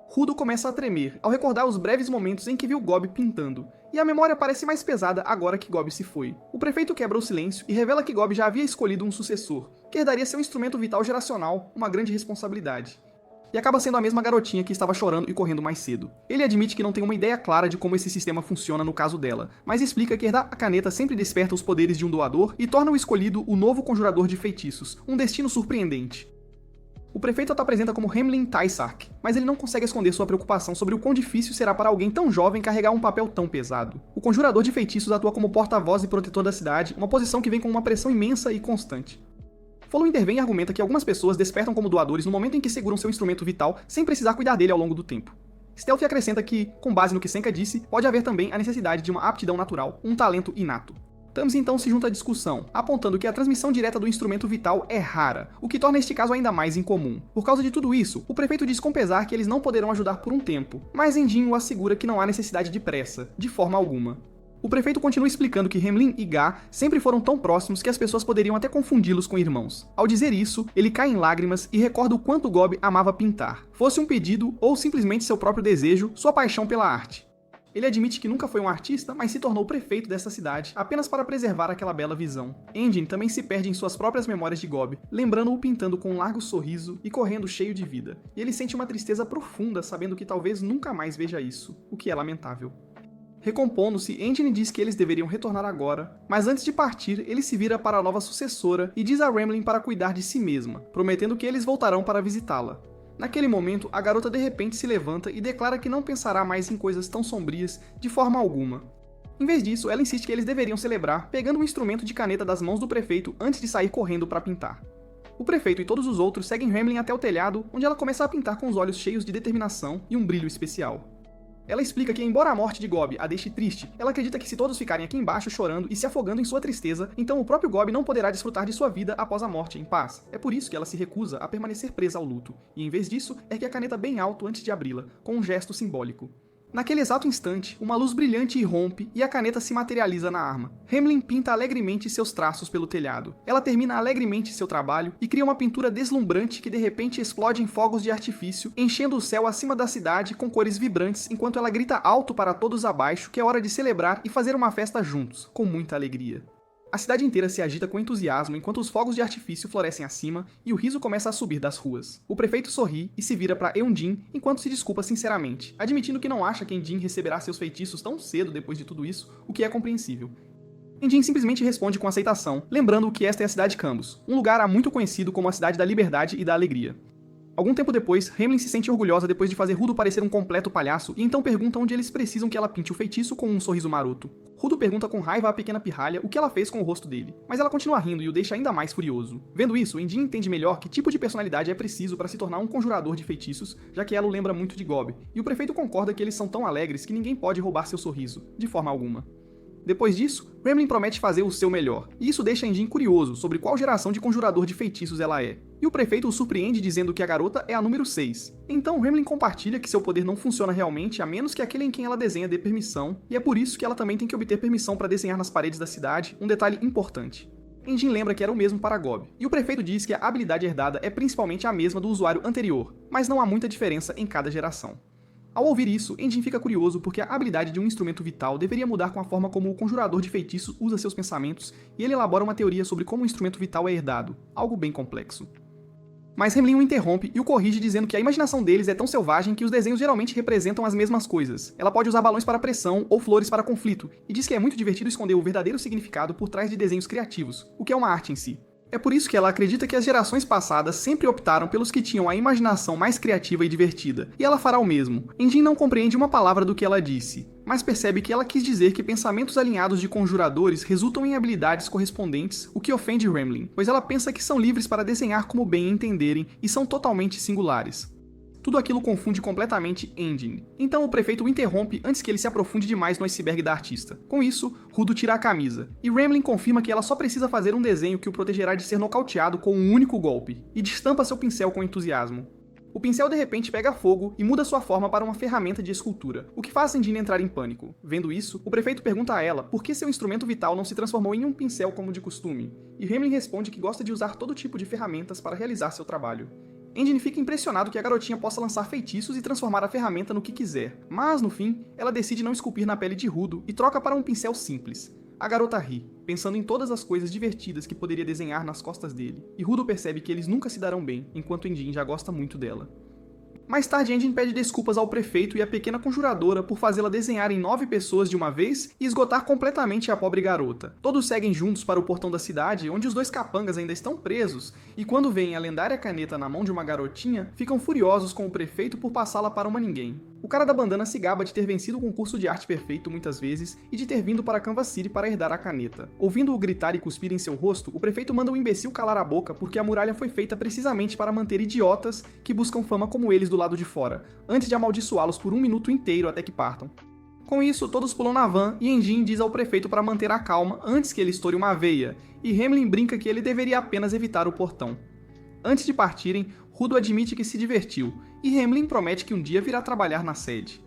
Rudo começa a tremer, ao recordar os breves momentos em que viu Gob pintando, e a memória parece mais pesada agora que Gob se foi. O prefeito quebra o silêncio e revela que Gob já havia escolhido um sucessor, que herdaria seu instrumento vital geracional, uma grande responsabilidade. E acaba sendo a mesma garotinha que estava chorando e correndo mais cedo. Ele admite que não tem uma ideia clara de como esse sistema funciona no caso dela, mas explica que herdar a caneta sempre desperta os poderes de um doador e torna o escolhido o novo conjurador de feitiços, um destino surpreendente. O prefeito a apresenta como Hemlin Taisark, mas ele não consegue esconder sua preocupação sobre o quão difícil será para alguém tão jovem carregar um papel tão pesado. O conjurador de feitiços atua como porta-voz e protetor da cidade, uma posição que vem com uma pressão imensa e constante. Follow intervém e argumenta que algumas pessoas despertam como doadores no momento em que seguram seu instrumento vital sem precisar cuidar dele ao longo do tempo. Stealth acrescenta que, com base no que Senka disse, pode haver também a necessidade de uma aptidão natural, um talento inato. Tamzi então se junta à discussão, apontando que a transmissão direta do instrumento vital é rara, o que torna este caso ainda mais incomum. Por causa de tudo isso, o prefeito diz com pesar que eles não poderão ajudar por um tempo, mas Enjin o assegura que não há necessidade de pressa, de forma alguma. O prefeito continua explicando que Hamelin e Gar sempre foram tão próximos que as pessoas poderiam até confundi-los com irmãos. Ao dizer isso, ele cai em lágrimas e recorda o quanto Gob amava pintar. Fosse um pedido ou simplesmente seu próprio desejo, sua paixão pela arte. Ele admite que nunca foi um artista, mas se tornou prefeito dessa cidade apenas para preservar aquela bela visão. Engin também se perde em suas próprias memórias de Gob, lembrando-o pintando com um largo sorriso e correndo cheio de vida. E ele sente uma tristeza profunda sabendo que talvez nunca mais veja isso, o que é lamentável. Recompondo-se, Engin diz que eles deveriam retornar agora, mas antes de partir, ele se vira para a nova sucessora e diz a Remlin para cuidar de si mesma, prometendo que eles voltarão para visitá-la. Naquele momento, a garota de repente se levanta e declara que não pensará mais em coisas tão sombrias de forma alguma. Em vez disso, ela insiste que eles deveriam celebrar pegando um instrumento de caneta das mãos do prefeito antes de sair correndo para pintar. O prefeito e todos os outros seguem Remlin até o telhado, onde ela começa a pintar com os olhos cheios de determinação e um brilho especial. Ela explica que, embora a morte de Gob a deixe triste, ela acredita que se todos ficarem aqui embaixo chorando e se afogando em sua tristeza, então o próprio Gob não poderá desfrutar de sua vida após a morte em paz. É por isso que ela se recusa a permanecer presa ao luto, e em vez disso, ergue a caneta bem alto antes de abri-la, com um gesto simbólico. Naquele exato instante, uma luz brilhante irrompe e a caneta se materializa na arma. Hamelin pinta alegremente seus traços pelo telhado. Ela termina alegremente seu trabalho e cria uma pintura deslumbrante que de repente explode em fogos de artifício, enchendo o céu acima da cidade com cores vibrantes, enquanto ela grita alto para todos abaixo que é hora de celebrar e fazer uma festa juntos, com muita alegria. A cidade inteira se agita com entusiasmo enquanto os fogos de artifício florescem acima e o riso começa a subir das ruas. O prefeito sorri e se vira para Eundin enquanto se desculpa sinceramente, admitindo que não acha que Endin receberá seus feitiços tão cedo depois de tudo isso, o que é compreensível. Endin simplesmente responde com aceitação, lembrando que esta é a cidade de Cambus, um lugar há muito conhecido como a cidade da liberdade e da alegria. Algum tempo depois, Hamelin se sente orgulhosa depois de fazer Rudo parecer um completo palhaço e então pergunta onde eles precisam que ela pinte o feitiço com um sorriso maroto. Rudo pergunta com raiva à pequena pirralha o que ela fez com o rosto dele, mas ela continua rindo e o deixa ainda mais furioso. Vendo isso, Endin entende melhor que tipo de personalidade é preciso para se tornar um conjurador de feitiços, já que ela o lembra muito de Gob, e o prefeito concorda que eles são tão alegres que ninguém pode roubar seu sorriso, de forma alguma. Depois disso, Remlin promete fazer o seu melhor, e isso deixa Endin curioso sobre qual geração de conjurador de feitiços ela é. E o prefeito o surpreende dizendo que a garota é a número 6. Então Remlin compartilha que seu poder não funciona realmente a menos que aquele em quem ela desenha dê permissão, e é por isso que ela também tem que obter permissão para desenhar nas paredes da cidade, um detalhe importante. Endin lembra que era o mesmo para Gob, e o prefeito diz que a habilidade herdada é principalmente a mesma do usuário anterior, mas não há muita diferença em cada geração. Ao ouvir isso, Endin fica curioso porque a habilidade de um instrumento vital deveria mudar com a forma como o conjurador de feitiços usa seus pensamentos, e ele elabora uma teoria sobre como o instrumento vital é herdado, algo bem complexo. Mas Hamelin o interrompe e o corrige dizendo que a imaginação deles é tão selvagem que os desenhos geralmente representam as mesmas coisas. Ela pode usar balões para pressão ou flores para conflito, e diz que é muito divertido esconder o verdadeiro significado por trás de desenhos criativos, o que é uma arte em si. É por isso que ela acredita que as gerações passadas sempre optaram pelos que tinham a imaginação mais criativa e divertida, e ela fará o mesmo. Endin não compreende uma palavra do que ela disse, mas percebe que ela quis dizer que pensamentos alinhados de conjuradores resultam em habilidades correspondentes, o que ofende Remlin, pois ela pensa que são livres para desenhar como bem entenderem e são totalmente singulares. Tudo aquilo confunde completamente Endin. Então o prefeito o interrompe antes que ele se aprofunde demais no iceberg da artista. Com isso, Rudo tira a camisa, e Remlin confirma que ela só precisa fazer um desenho que o protegerá de ser nocauteado com um único golpe, e destampa seu pincel com entusiasmo. O pincel de repente pega fogo e muda sua forma para uma ferramenta de escultura, o que faz Endin entrar em pânico. Vendo isso, o prefeito pergunta a ela por que seu instrumento vital não se transformou em um pincel como de costume, e Remlin responde que gosta de usar todo tipo de ferramentas para realizar seu trabalho. Endin fica impressionado que a garotinha possa lançar feitiços e transformar a ferramenta no que quiser, mas no fim, ela decide não esculpir na pele de Rudo e troca para um pincel simples. A garota ri, pensando em todas as coisas divertidas que poderia desenhar nas costas dele, e Rudo percebe que eles nunca se darão bem, enquanto Endin já gosta muito dela. Mais tarde, Endin pede desculpas ao prefeito e à pequena conjuradora por fazê-la desenhar em 9 pessoas de uma vez e esgotar completamente a pobre garota. Todos seguem juntos para o portão da cidade, onde os dois capangas ainda estão presos, e quando veem a lendária caneta na mão de uma garotinha, ficam furiosos com o prefeito por passá-la para uma ninguém. O cara da bandana se gaba de ter vencido o concurso de arte perfeito muitas vezes e de ter vindo para Canvas City para herdar a caneta. Ouvindo-o gritar e cuspir em seu rosto, o prefeito manda o imbecil calar a boca porque a muralha foi feita precisamente para manter idiotas que buscam fama como eles do lado de fora, antes de amaldiçoá-los por um minuto inteiro até que partam. Com isso, todos pulam na van e Endin diz ao prefeito para manter a calma antes que ele estoure uma veia, e Remlin brinca que ele deveria apenas evitar o portão. Antes de partirem, Rudo admite que se divertiu, e Remlin promete que um dia virá trabalhar na sede.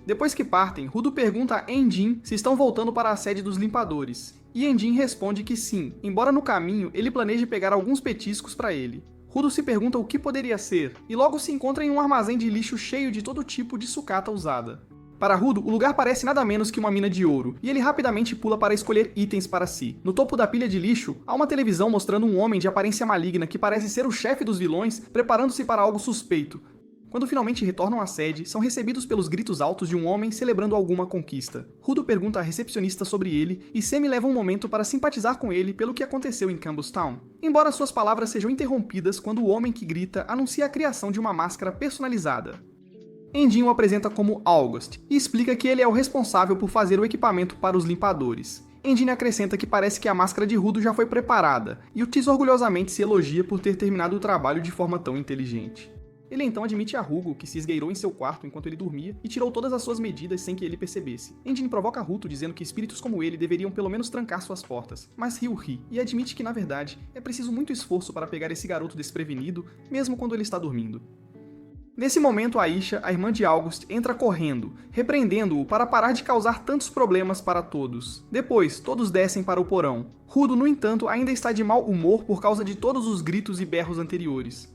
Depois que partem, Rudo pergunta a Enjin se estão voltando para a sede dos limpadores, e Enjin responde que sim, embora no caminho ele planeje pegar alguns petiscos para ele. Rudo se pergunta o que poderia ser, e logo se encontra em um armazém de lixo cheio de todo tipo de sucata usada. Para Rudo, o lugar parece nada menos que uma mina de ouro, e ele rapidamente pula para escolher itens para si. No topo da pilha de lixo, há uma televisão mostrando um homem de aparência maligna que parece ser o chefe dos vilões, preparando-se para algo suspeito. Quando finalmente retornam à sede, são recebidos pelos gritos altos de um homem celebrando alguma conquista. Rudo pergunta à recepcionista sobre ele, e Sammy leva um momento para simpatizar com ele pelo que aconteceu em Campbellstown. Embora suas palavras sejam interrompidas quando o homem que grita anuncia a criação de uma máscara personalizada. Enjin o apresenta como August, e explica que ele é o responsável por fazer o equipamento para os limpadores. Enjin acrescenta que parece que a máscara de Rudo já foi preparada, e o Tis orgulhosamente se elogia por ter terminado o trabalho de forma tão inteligente. Ele então admite a Rugo que se esgueirou em seu quarto enquanto ele dormia e tirou todas as suas medidas sem que ele percebesse. Enjin provoca Ruto dizendo que espíritos como ele deveriam pelo menos trancar suas portas, mas Ryu ri e admite que na verdade é preciso muito esforço para pegar esse garoto desprevenido, mesmo quando ele está dormindo. Nesse momento, Aisha, a irmã de August, entra correndo, repreendendo-o para parar de causar tantos problemas para todos. Depois, todos descem para o porão. Rudo, no entanto, ainda está de mau humor por causa de todos os gritos e berros anteriores.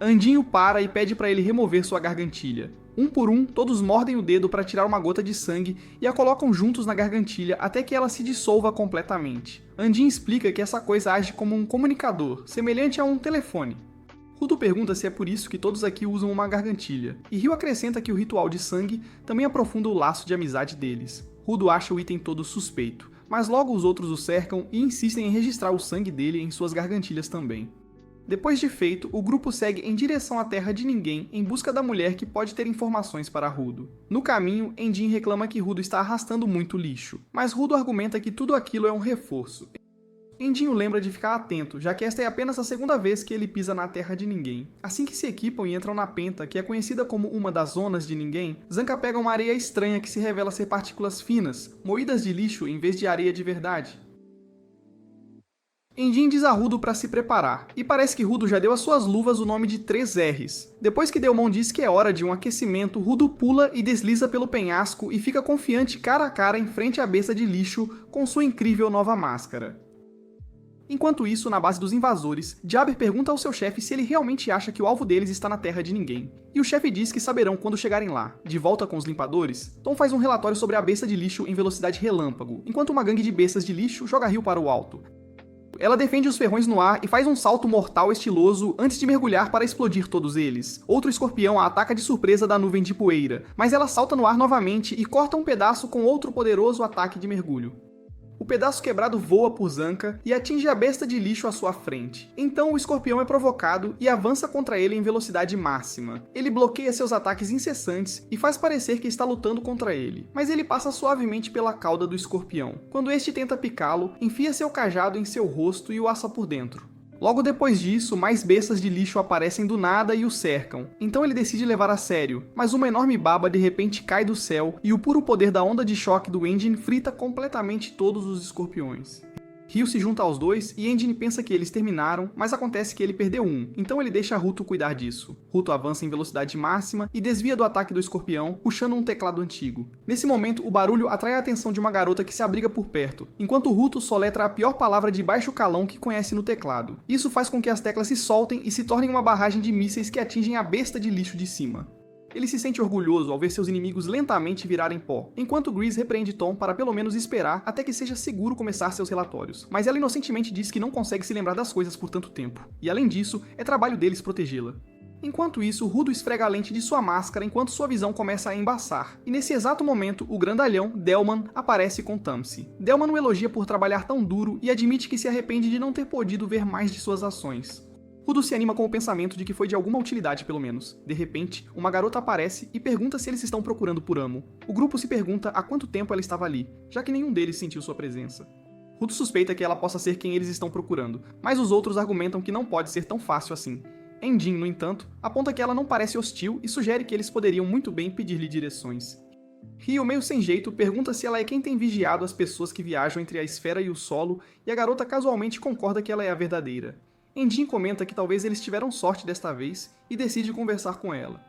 Andinho para e pede para ele remover sua gargantilha. Um por um, todos mordem o dedo para tirar uma gota de sangue e a colocam juntos na gargantilha até que ela se dissolva completamente. Andinho explica que essa coisa age como um comunicador, semelhante a um telefone. Rudo pergunta se é por isso que todos aqui usam uma gargantilha, e Ryu acrescenta que o ritual de sangue também aprofunda o laço de amizade deles. Rudo acha o item todo suspeito, mas logo os outros o cercam e insistem em registrar o sangue dele em suas gargantilhas também. Depois de feito, o grupo segue em direção à Terra de Ninguém em busca da mulher que pode ter informações para Rudo. No caminho, Enjin reclama que Rudo está arrastando muito lixo, mas Rudo argumenta que tudo aquilo é um reforço. Enjin o lembra de ficar atento, já que esta é apenas a segunda vez que ele pisa na Terra de Ninguém. Assim que se equipam e entram na Penta, que é conhecida como uma das Zonas de Ninguém, Zanka pega uma areia estranha que se revela ser partículas finas, moídas de lixo em vez de areia de verdade. Enjin diz a Rudo para se preparar, e parece que Rudo já deu às suas luvas o nome de 3 R's. Depois que Delmon diz que é hora de um aquecimento, Rudo pula e desliza pelo penhasco e fica confiante cara a cara em frente à besta de lixo com sua incrível nova máscara. Enquanto isso, na base dos invasores, Jabber pergunta ao seu chefe se ele realmente acha que o alvo deles está na Terra de Ninguém. E o chefe diz que saberão quando chegarem lá. De volta com os limpadores, Tom faz um relatório sobre a besta de lixo em velocidade relâmpago, enquanto uma gangue de bestas de lixo joga Ryu para o alto. Ela defende os ferrões no ar e faz um salto mortal estiloso antes de mergulhar para explodir todos eles. Outro escorpião a ataca de surpresa da nuvem de poeira, mas ela salta no ar novamente e corta um pedaço com outro poderoso ataque de mergulho. O pedaço quebrado voa por Zanka e atinge a besta de lixo à sua frente. Então o escorpião é provocado e avança contra ele em velocidade máxima. Ele bloqueia seus ataques incessantes e faz parecer que está lutando contra ele, mas ele passa suavemente pela cauda do escorpião. Quando este tenta picá-lo, enfia seu cajado em seu rosto e o assa por dentro. Logo depois disso, mais bestas de lixo aparecem do nada e o cercam. Então ele decide levar a sério, mas uma enorme baba de repente cai do céu e o puro poder da onda de choque do Enjin frita completamente todos os escorpiões. Ryu se junta aos dois e Enjin pensa que eles terminaram, mas acontece que ele perdeu um, então ele deixa Ruto cuidar disso. Ruto avança em velocidade máxima e desvia do ataque do escorpião, puxando um teclado antigo. Nesse momento, o barulho atrai a atenção de uma garota que se abriga por perto, enquanto Ruto soletra a pior palavra de baixo calão que conhece no teclado. Isso faz com que as teclas se soltem e se tornem uma barragem de mísseis que atingem a besta de lixo de cima. Ele se sente orgulhoso ao ver seus inimigos lentamente virarem pó, enquanto Grease repreende Tom para pelo menos esperar até que seja seguro começar seus relatórios. Mas ela inocentemente diz que não consegue se lembrar das coisas por tanto tempo, e além disso, é trabalho deles protegê-la. Enquanto isso, Rudo esfrega a lente de sua máscara enquanto sua visão começa a embaçar, e nesse exato momento, o grandalhão, Delman, aparece com Tamsi. Delman o elogia por trabalhar tão duro e admite que se arrepende de não ter podido ver mais de suas ações. Rudo se anima com o pensamento de que foi de alguma utilidade pelo menos. De repente, uma garota aparece e pergunta se eles estão procurando por Amo. O grupo se pergunta há quanto tempo ela estava ali, já que nenhum deles sentiu sua presença. Rudo suspeita que ela possa ser quem eles estão procurando, mas os outros argumentam que não pode ser tão fácil assim. Enjin, no entanto, aponta que ela não parece hostil e sugere que eles poderiam muito bem pedir-lhe direções. Ryu, meio sem jeito, pergunta se ela é quem tem vigiado as pessoas que viajam entre a esfera e o solo, e a garota casualmente concorda que ela é a verdadeira. Enjin comenta que talvez eles tiveram sorte desta vez e decide conversar com ela.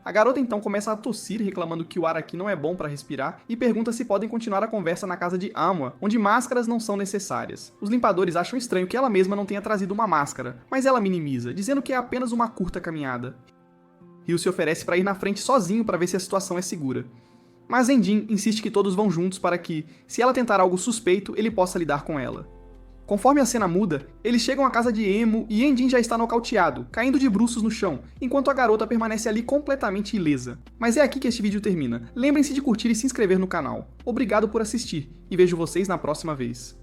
A garota então começa a tossir, reclamando que o ar aqui não é bom para respirar, e pergunta se podem continuar a conversa na casa de Amwa, onde máscaras não são necessárias. Os limpadores acham estranho que ela mesma não tenha trazido uma máscara, mas ela minimiza, dizendo que é apenas uma curta caminhada. Ryu se oferece para ir na frente sozinho para ver se a situação é segura. Mas Zenjin insiste que todos vão juntos para que, se ela tentar algo suspeito, ele possa lidar com ela. Conforme a cena muda, eles chegam à casa de Emo e Enjin já está nocauteado, caindo de bruços no chão, enquanto a garota permanece ali completamente ilesa. Mas é aqui que este vídeo termina. Lembrem-se de curtir e se inscrever no canal. Obrigado por assistir, e vejo vocês na próxima vez.